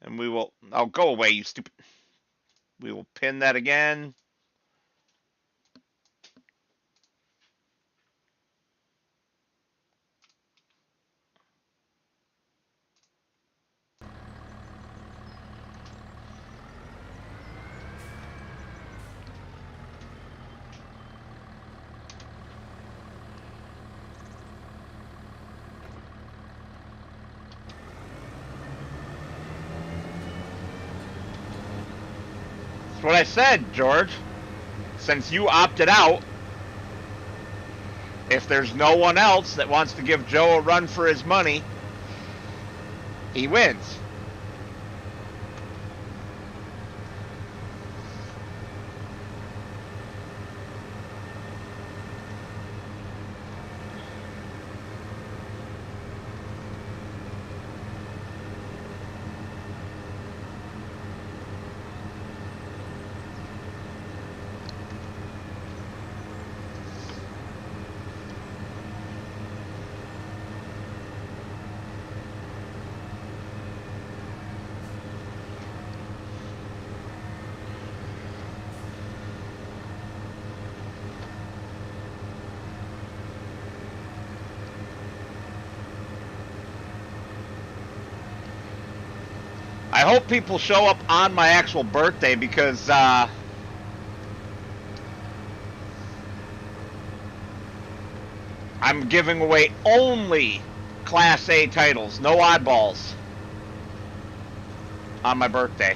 And we will... Oh, go away, you stupid... We will pin that again. That's what I said, George. Since you opted out, if there's no one else that wants to give Joe a run for his money, he wins. I hope people show up on my actual birthday because I'm giving away only Class A titles, no oddballs, on my birthday.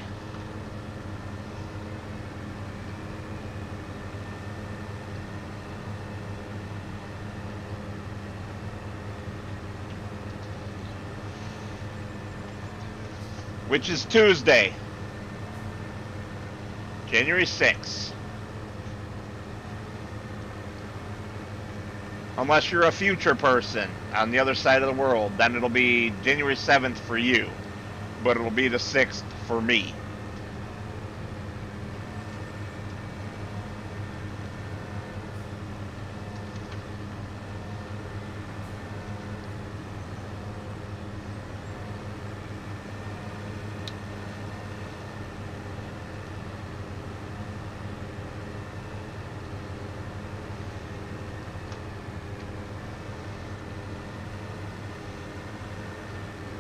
Which is Tuesday, January 6th. Unless you're a future person on the other side of the world, then it'll be January 7th for you, but it'll be the 6th for me.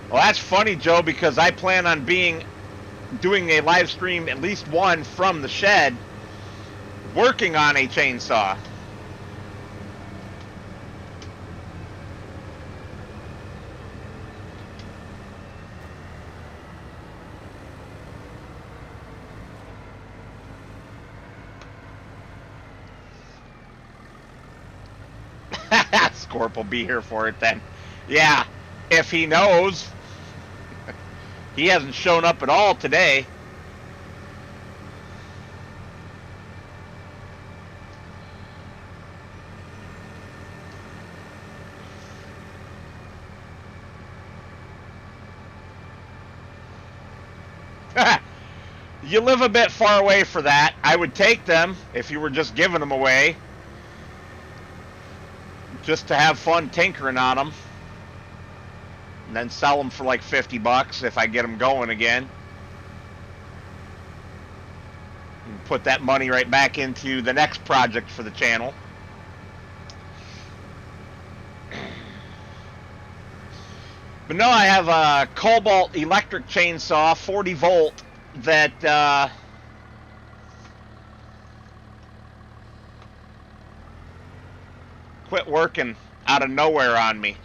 Well, that's funny, Joe, because I plan on doing a live stream, at least one, from the shed, working on a chainsaw. Scorp will be here for it then. Yeah, if he knows. He hasn't shown up at all today. You live a bit far away for that. I would take them if you were just giving them away. Just to have fun tinkering on them. And then sell them for like 50 bucks if I get them going again. And put that money right back into the next project for the channel. But no, I have a Cobalt electric chainsaw, 40 volt, that quit working out of nowhere on me.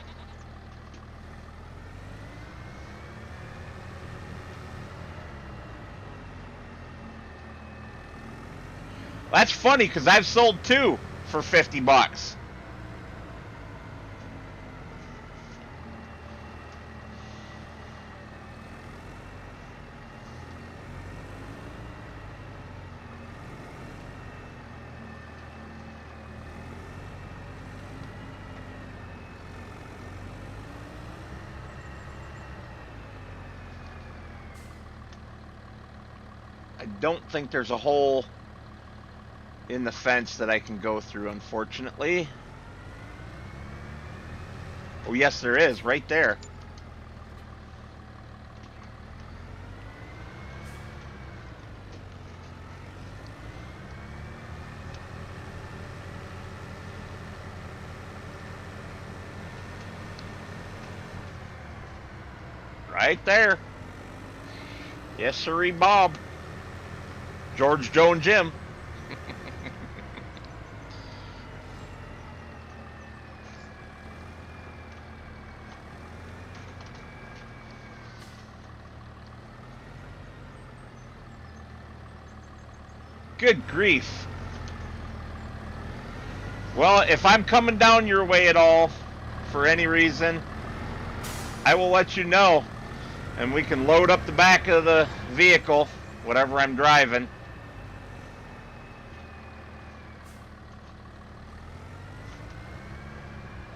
That's funny because I've sold two for 50 bucks. I don't think there's a hole in the fence that I can go through, unfortunately. Oh, yes, there is, right there. Right there. Yes, sirree, Bob. George, Joe, and Jim. Good grief. Well, if I'm coming down your way at all, for any reason, I will let you know. And we can load up the back of the vehicle, whatever I'm driving.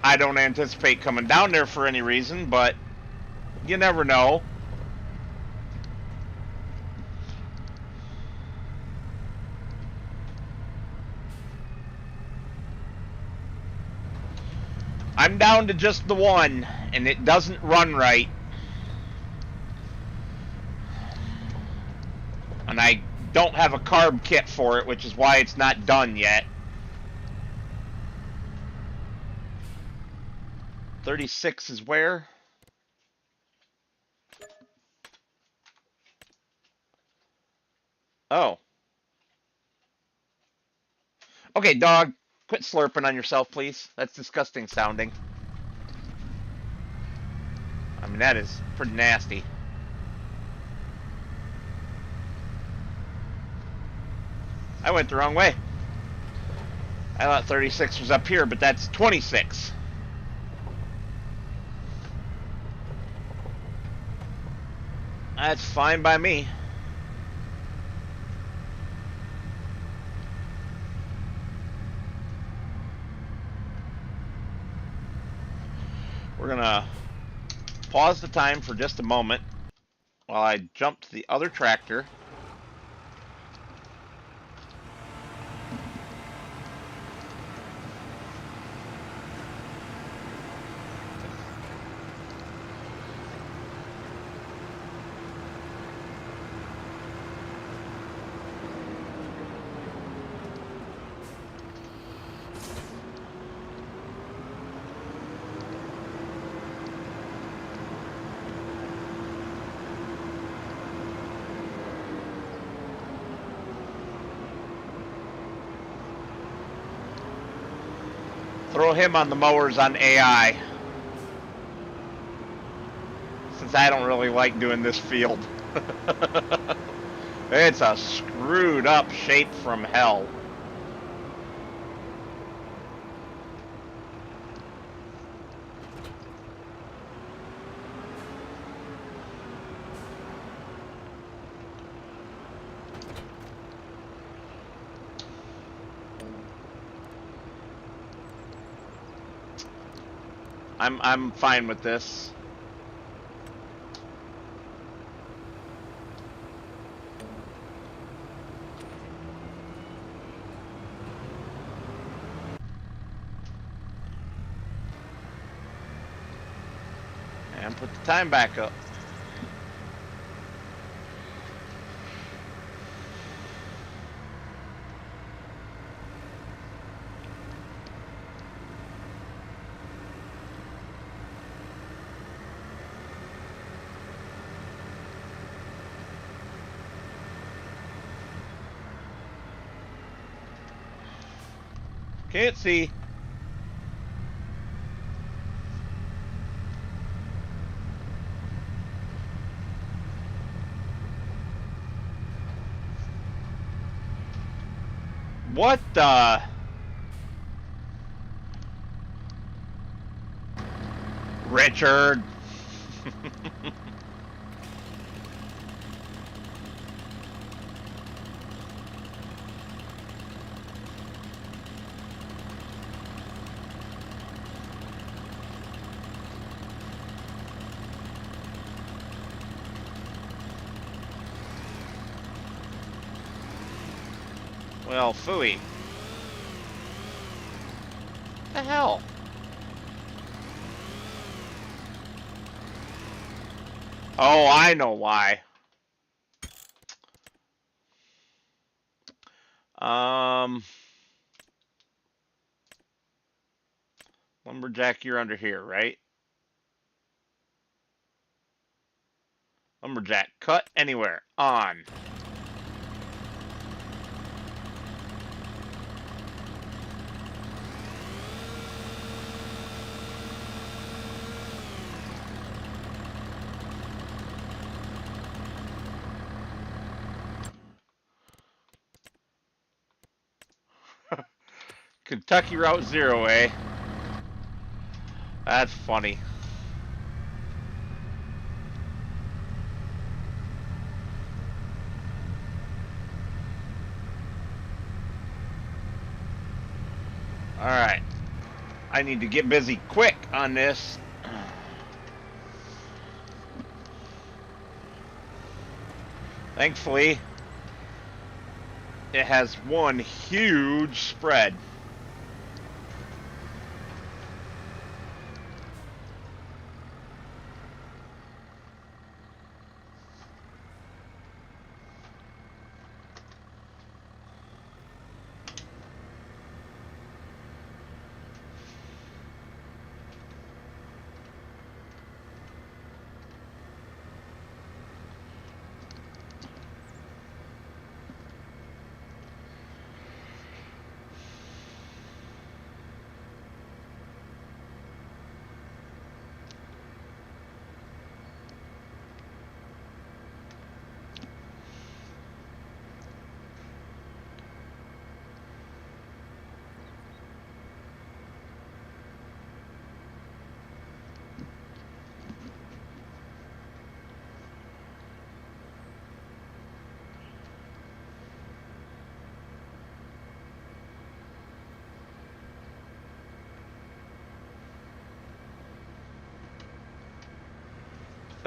I don't anticipate coming down there for any reason, but you never know. I'm down to just the one, and it doesn't run right. And I don't have a carb kit for it, which is why it's not done yet. 36 is where? Oh. Okay, dog. Quit slurping on yourself, please. That's disgusting sounding. I mean, that is pretty nasty. I went the wrong way. I thought 36 was up here, but that's 26. That's fine by me. We're gonna pause the time for just a moment while I jump to the other tractor. Throw him on the mowers on AI. Since I don't really like doing this field. It's a screwed up shape from hell. I'm fine with this. And put the time back up. Can't see. What the? Richard. Well, phooey. What the hell? Oh, I know why. Lumberjack, you're under here, right? Lumberjack, cut anywhere. On. Kentucky Route 0, eh? That's funny. Alright. I need to get busy quick on this. Thankfully, it has one huge spread.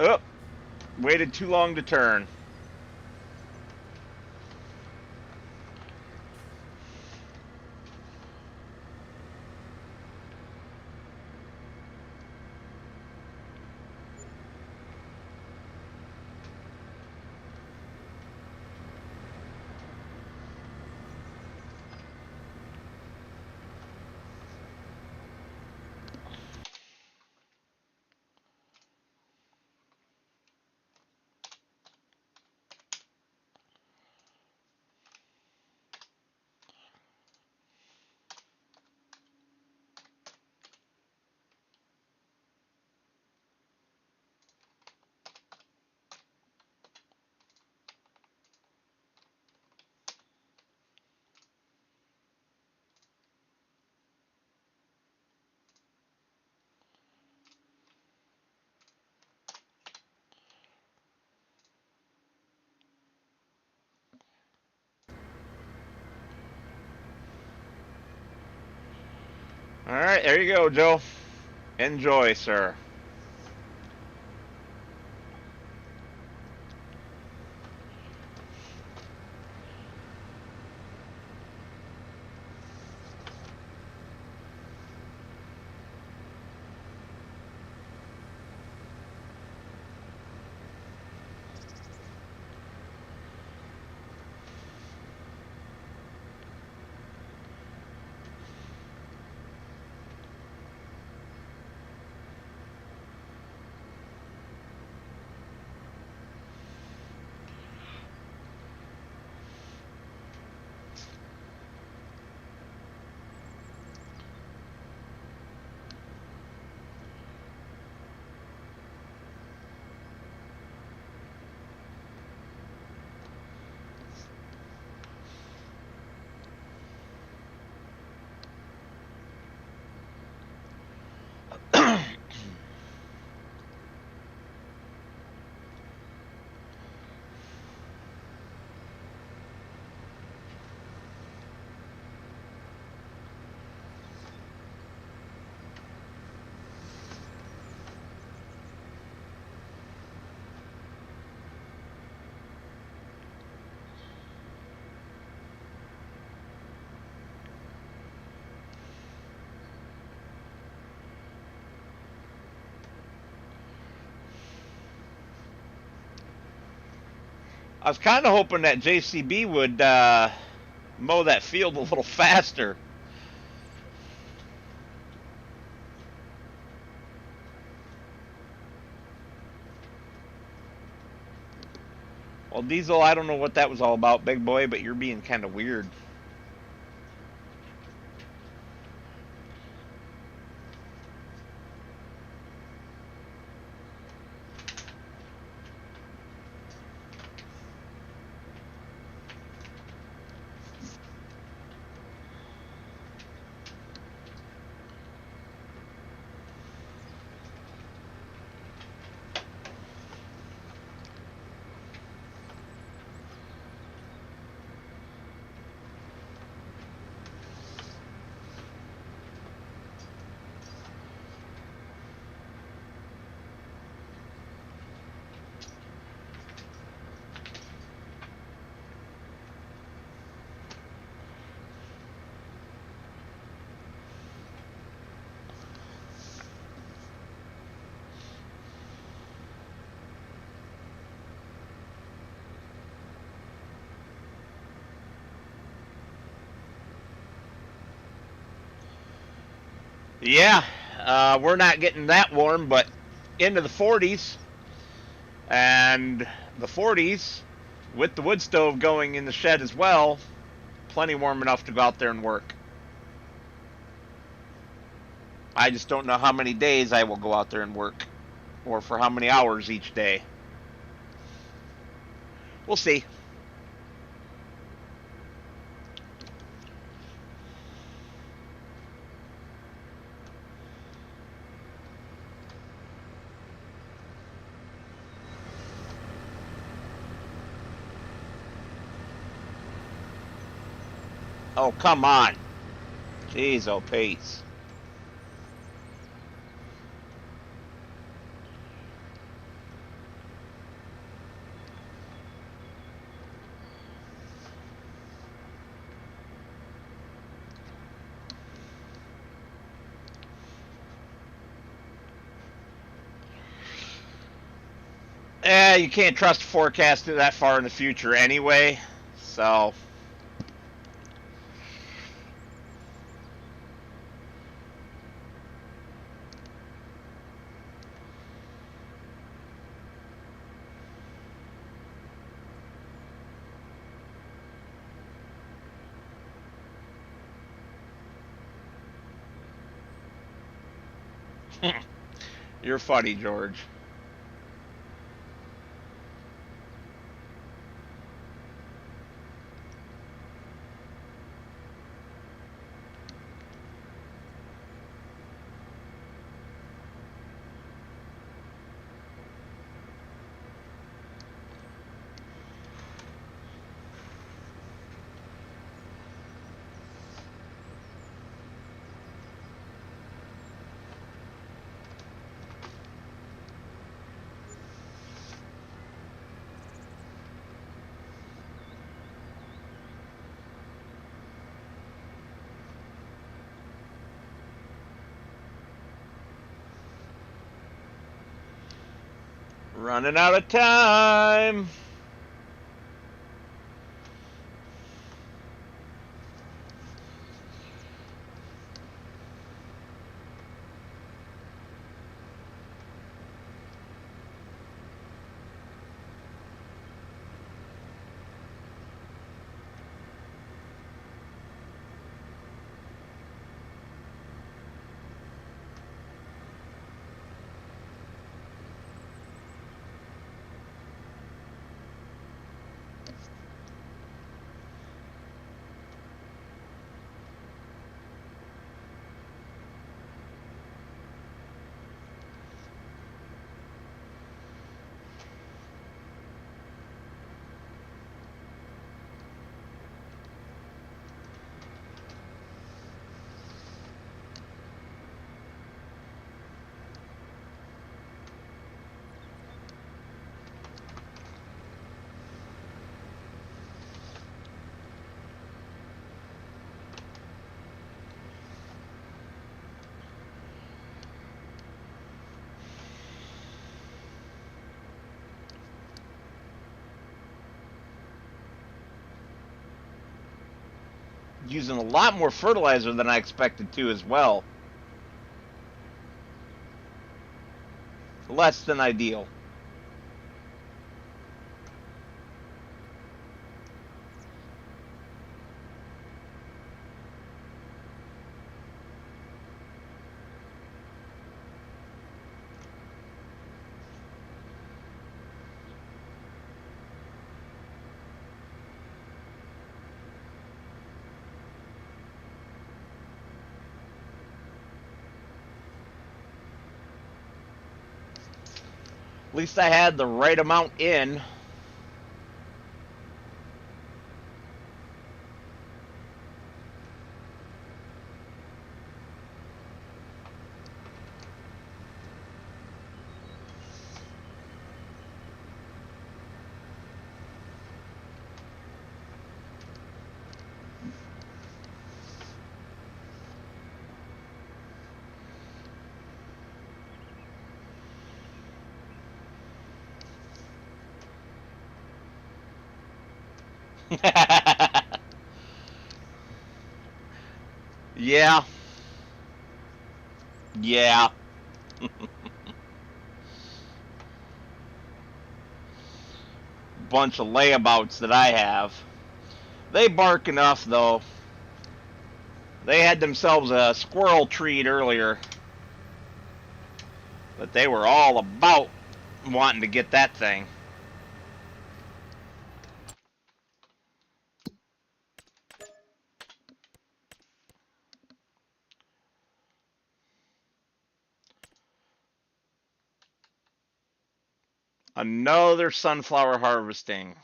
Oh, waited too long to turn. All right, there you go, Joe. Enjoy, sir. I was kind of hoping that JCB would mow that field a little faster. Well, Diesel, I don't know what that was all about, big boy, but you're being kind of weird. Yeah, we're not getting that warm, but into the 40s. And the 40s, with the wood stove going in the shed as well, plenty warm enough to go out there and work. I just don't know how many days I will go out there and work, or for how many hours each day. We'll see. Oh, come on. Jeez, oh, Pace. You can't trust a forecast that far in the future anyway, so... You're funny, George. Running out of time. Using a lot more fertilizer than I expected to as well. Less than ideal. At least I had the right amount in. Yeah. Yeah. Bunch of layabouts that I have. They bark enough, though. They had themselves a squirrel treat earlier. But they were all about wanting to get that thing. Another sunflower harvesting.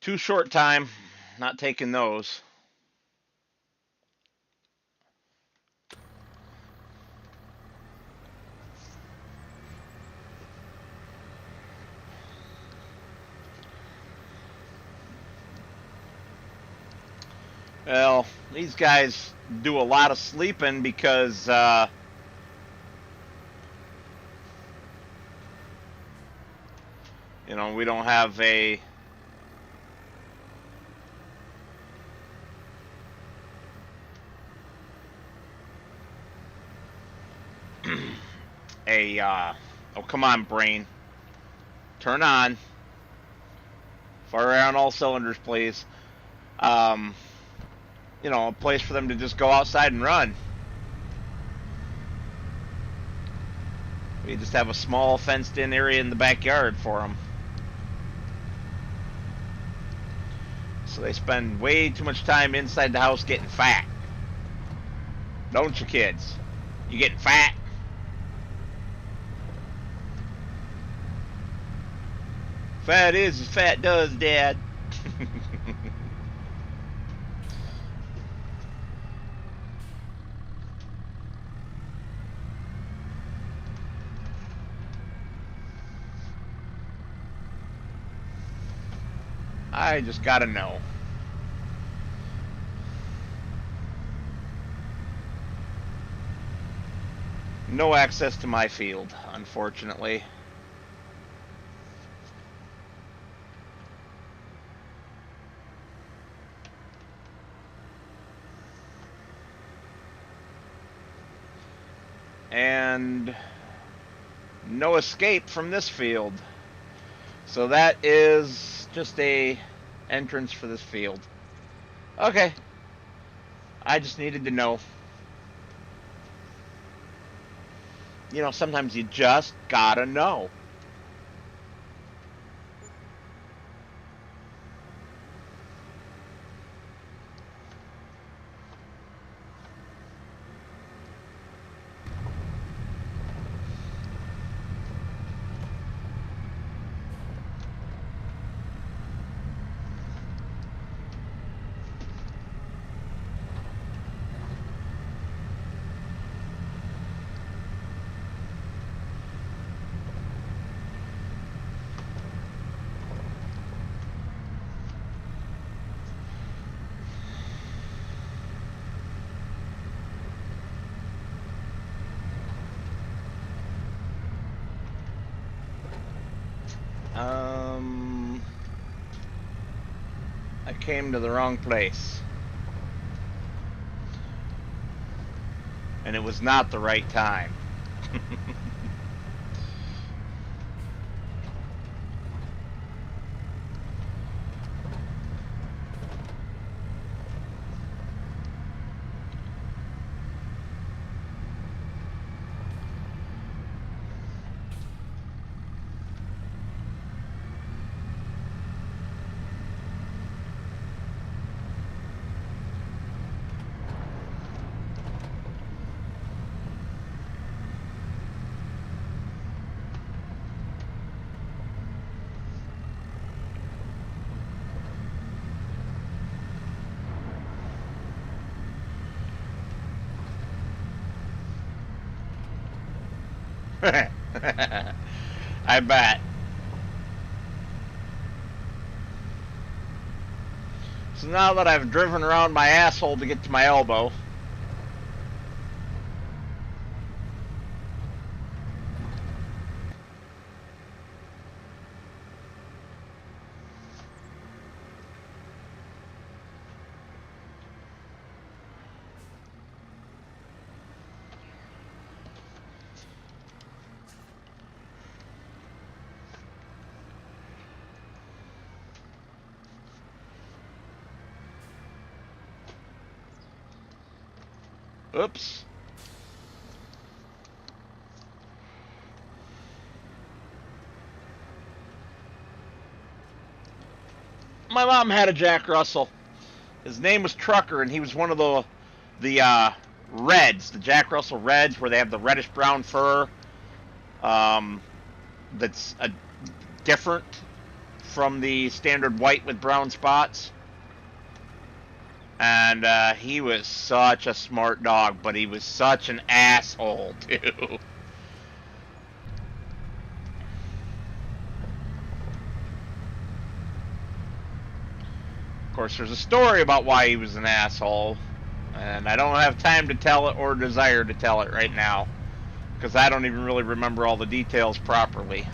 Too short time. Not taking those. Well, these guys do a lot of sleeping because you know, we don't have a oh, come on, brain. Turn on. Fire on all cylinders, please. You know, a place for them to just go outside and run. We just have a small fenced-in area in the backyard for them. So they spend way too much time inside the house getting fat. Don't you, kids? You getting fat? Fat is as fat does, Dad. I just gotta know. No access to my field, unfortunately. And no escape from this field. So that is just a entrance for this field. Okay. I just needed to know. You know, sometimes you just gotta know. I came to the wrong place. And it was not the right time. I bet. So now that I've driven around my asshole to get to my elbow, oops. My mom had a Jack Russell. His name was Trucker, and he was one of the Reds, the Jack Russell Reds, where they have the reddish brown fur. That's different from the standard white with brown spots. And he was such a smart dog, but he was such an asshole, too. Of course, there's a story about why he was an asshole, and I don't have time to tell it or desire to tell it right now, because I don't even really remember all the details properly.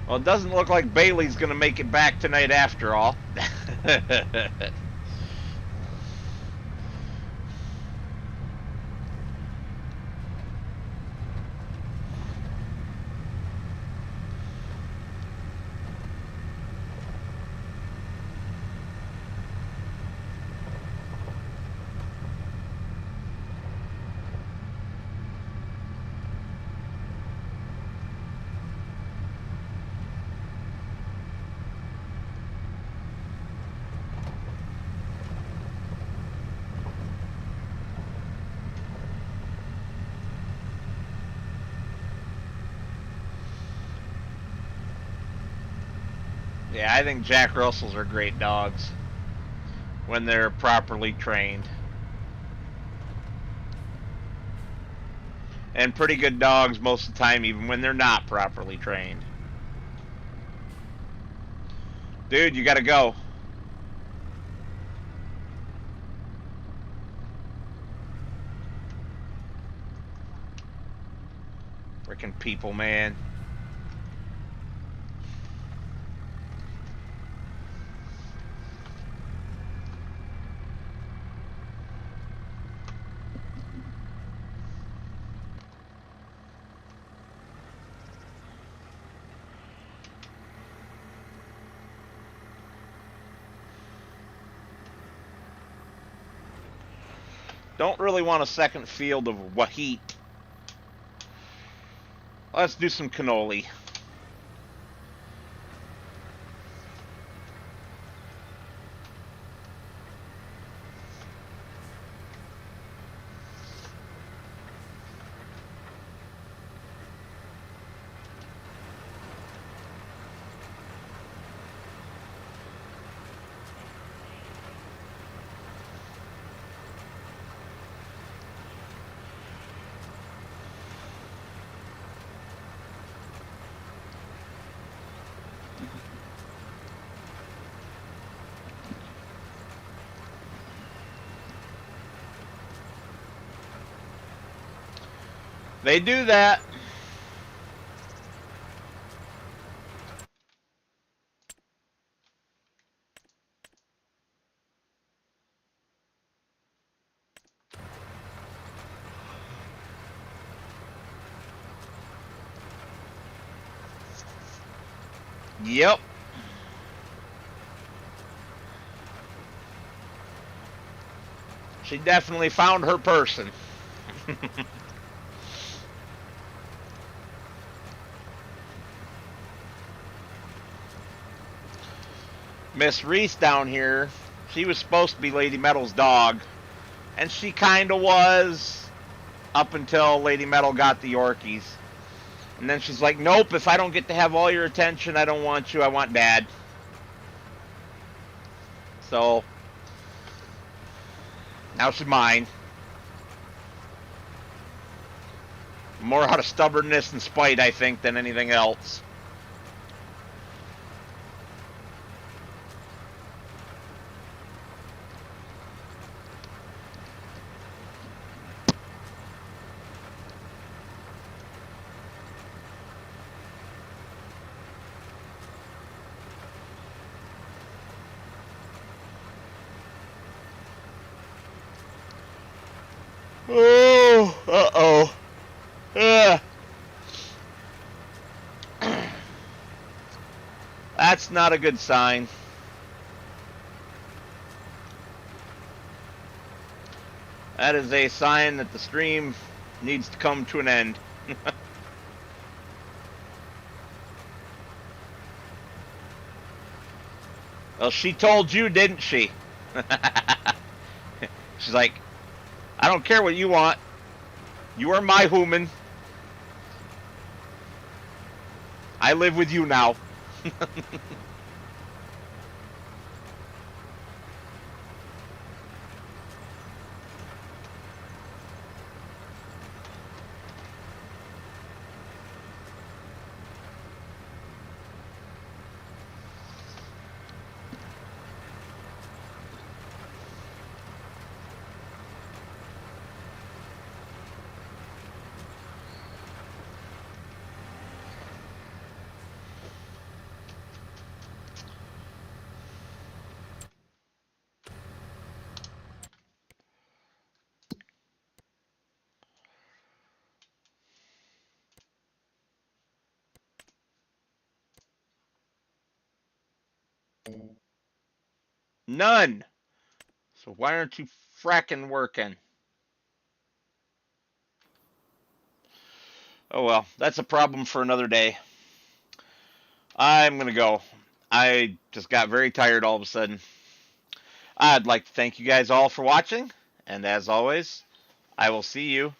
Well, it doesn't look like Bailey's going to make it back tonight after all. Yeah, I think Jack Russells are great dogs when they're properly trained. And pretty good dogs most of the time, even when they're not properly trained. Dude, you gotta go. Freaking people, man. Don't really want a second field of Wahit. Let's do some cannoli. They do that. Yep. She definitely found her person. Miss Reese down here, she was supposed to be Lady Metal's dog. And she kind of was up until Lady Metal got the Yorkies. And then she's like, nope, if I don't get to have all your attention, I don't want you. I want Dad. So, now she's mine. More out of stubbornness and spite, I think, than anything else. Oh, uh-oh. That's not a good sign. That is a sign that the stream needs to come to an end. Well, she told you, didn't she? She's like, I don't care what you want. You are my human. I live with you now. None. So why aren't you fracking working? Oh well, that's a problem for another day. I'm gonna go. I just got very tired all of a sudden. I'd like to thank you guys all for watching, and as always, I will see you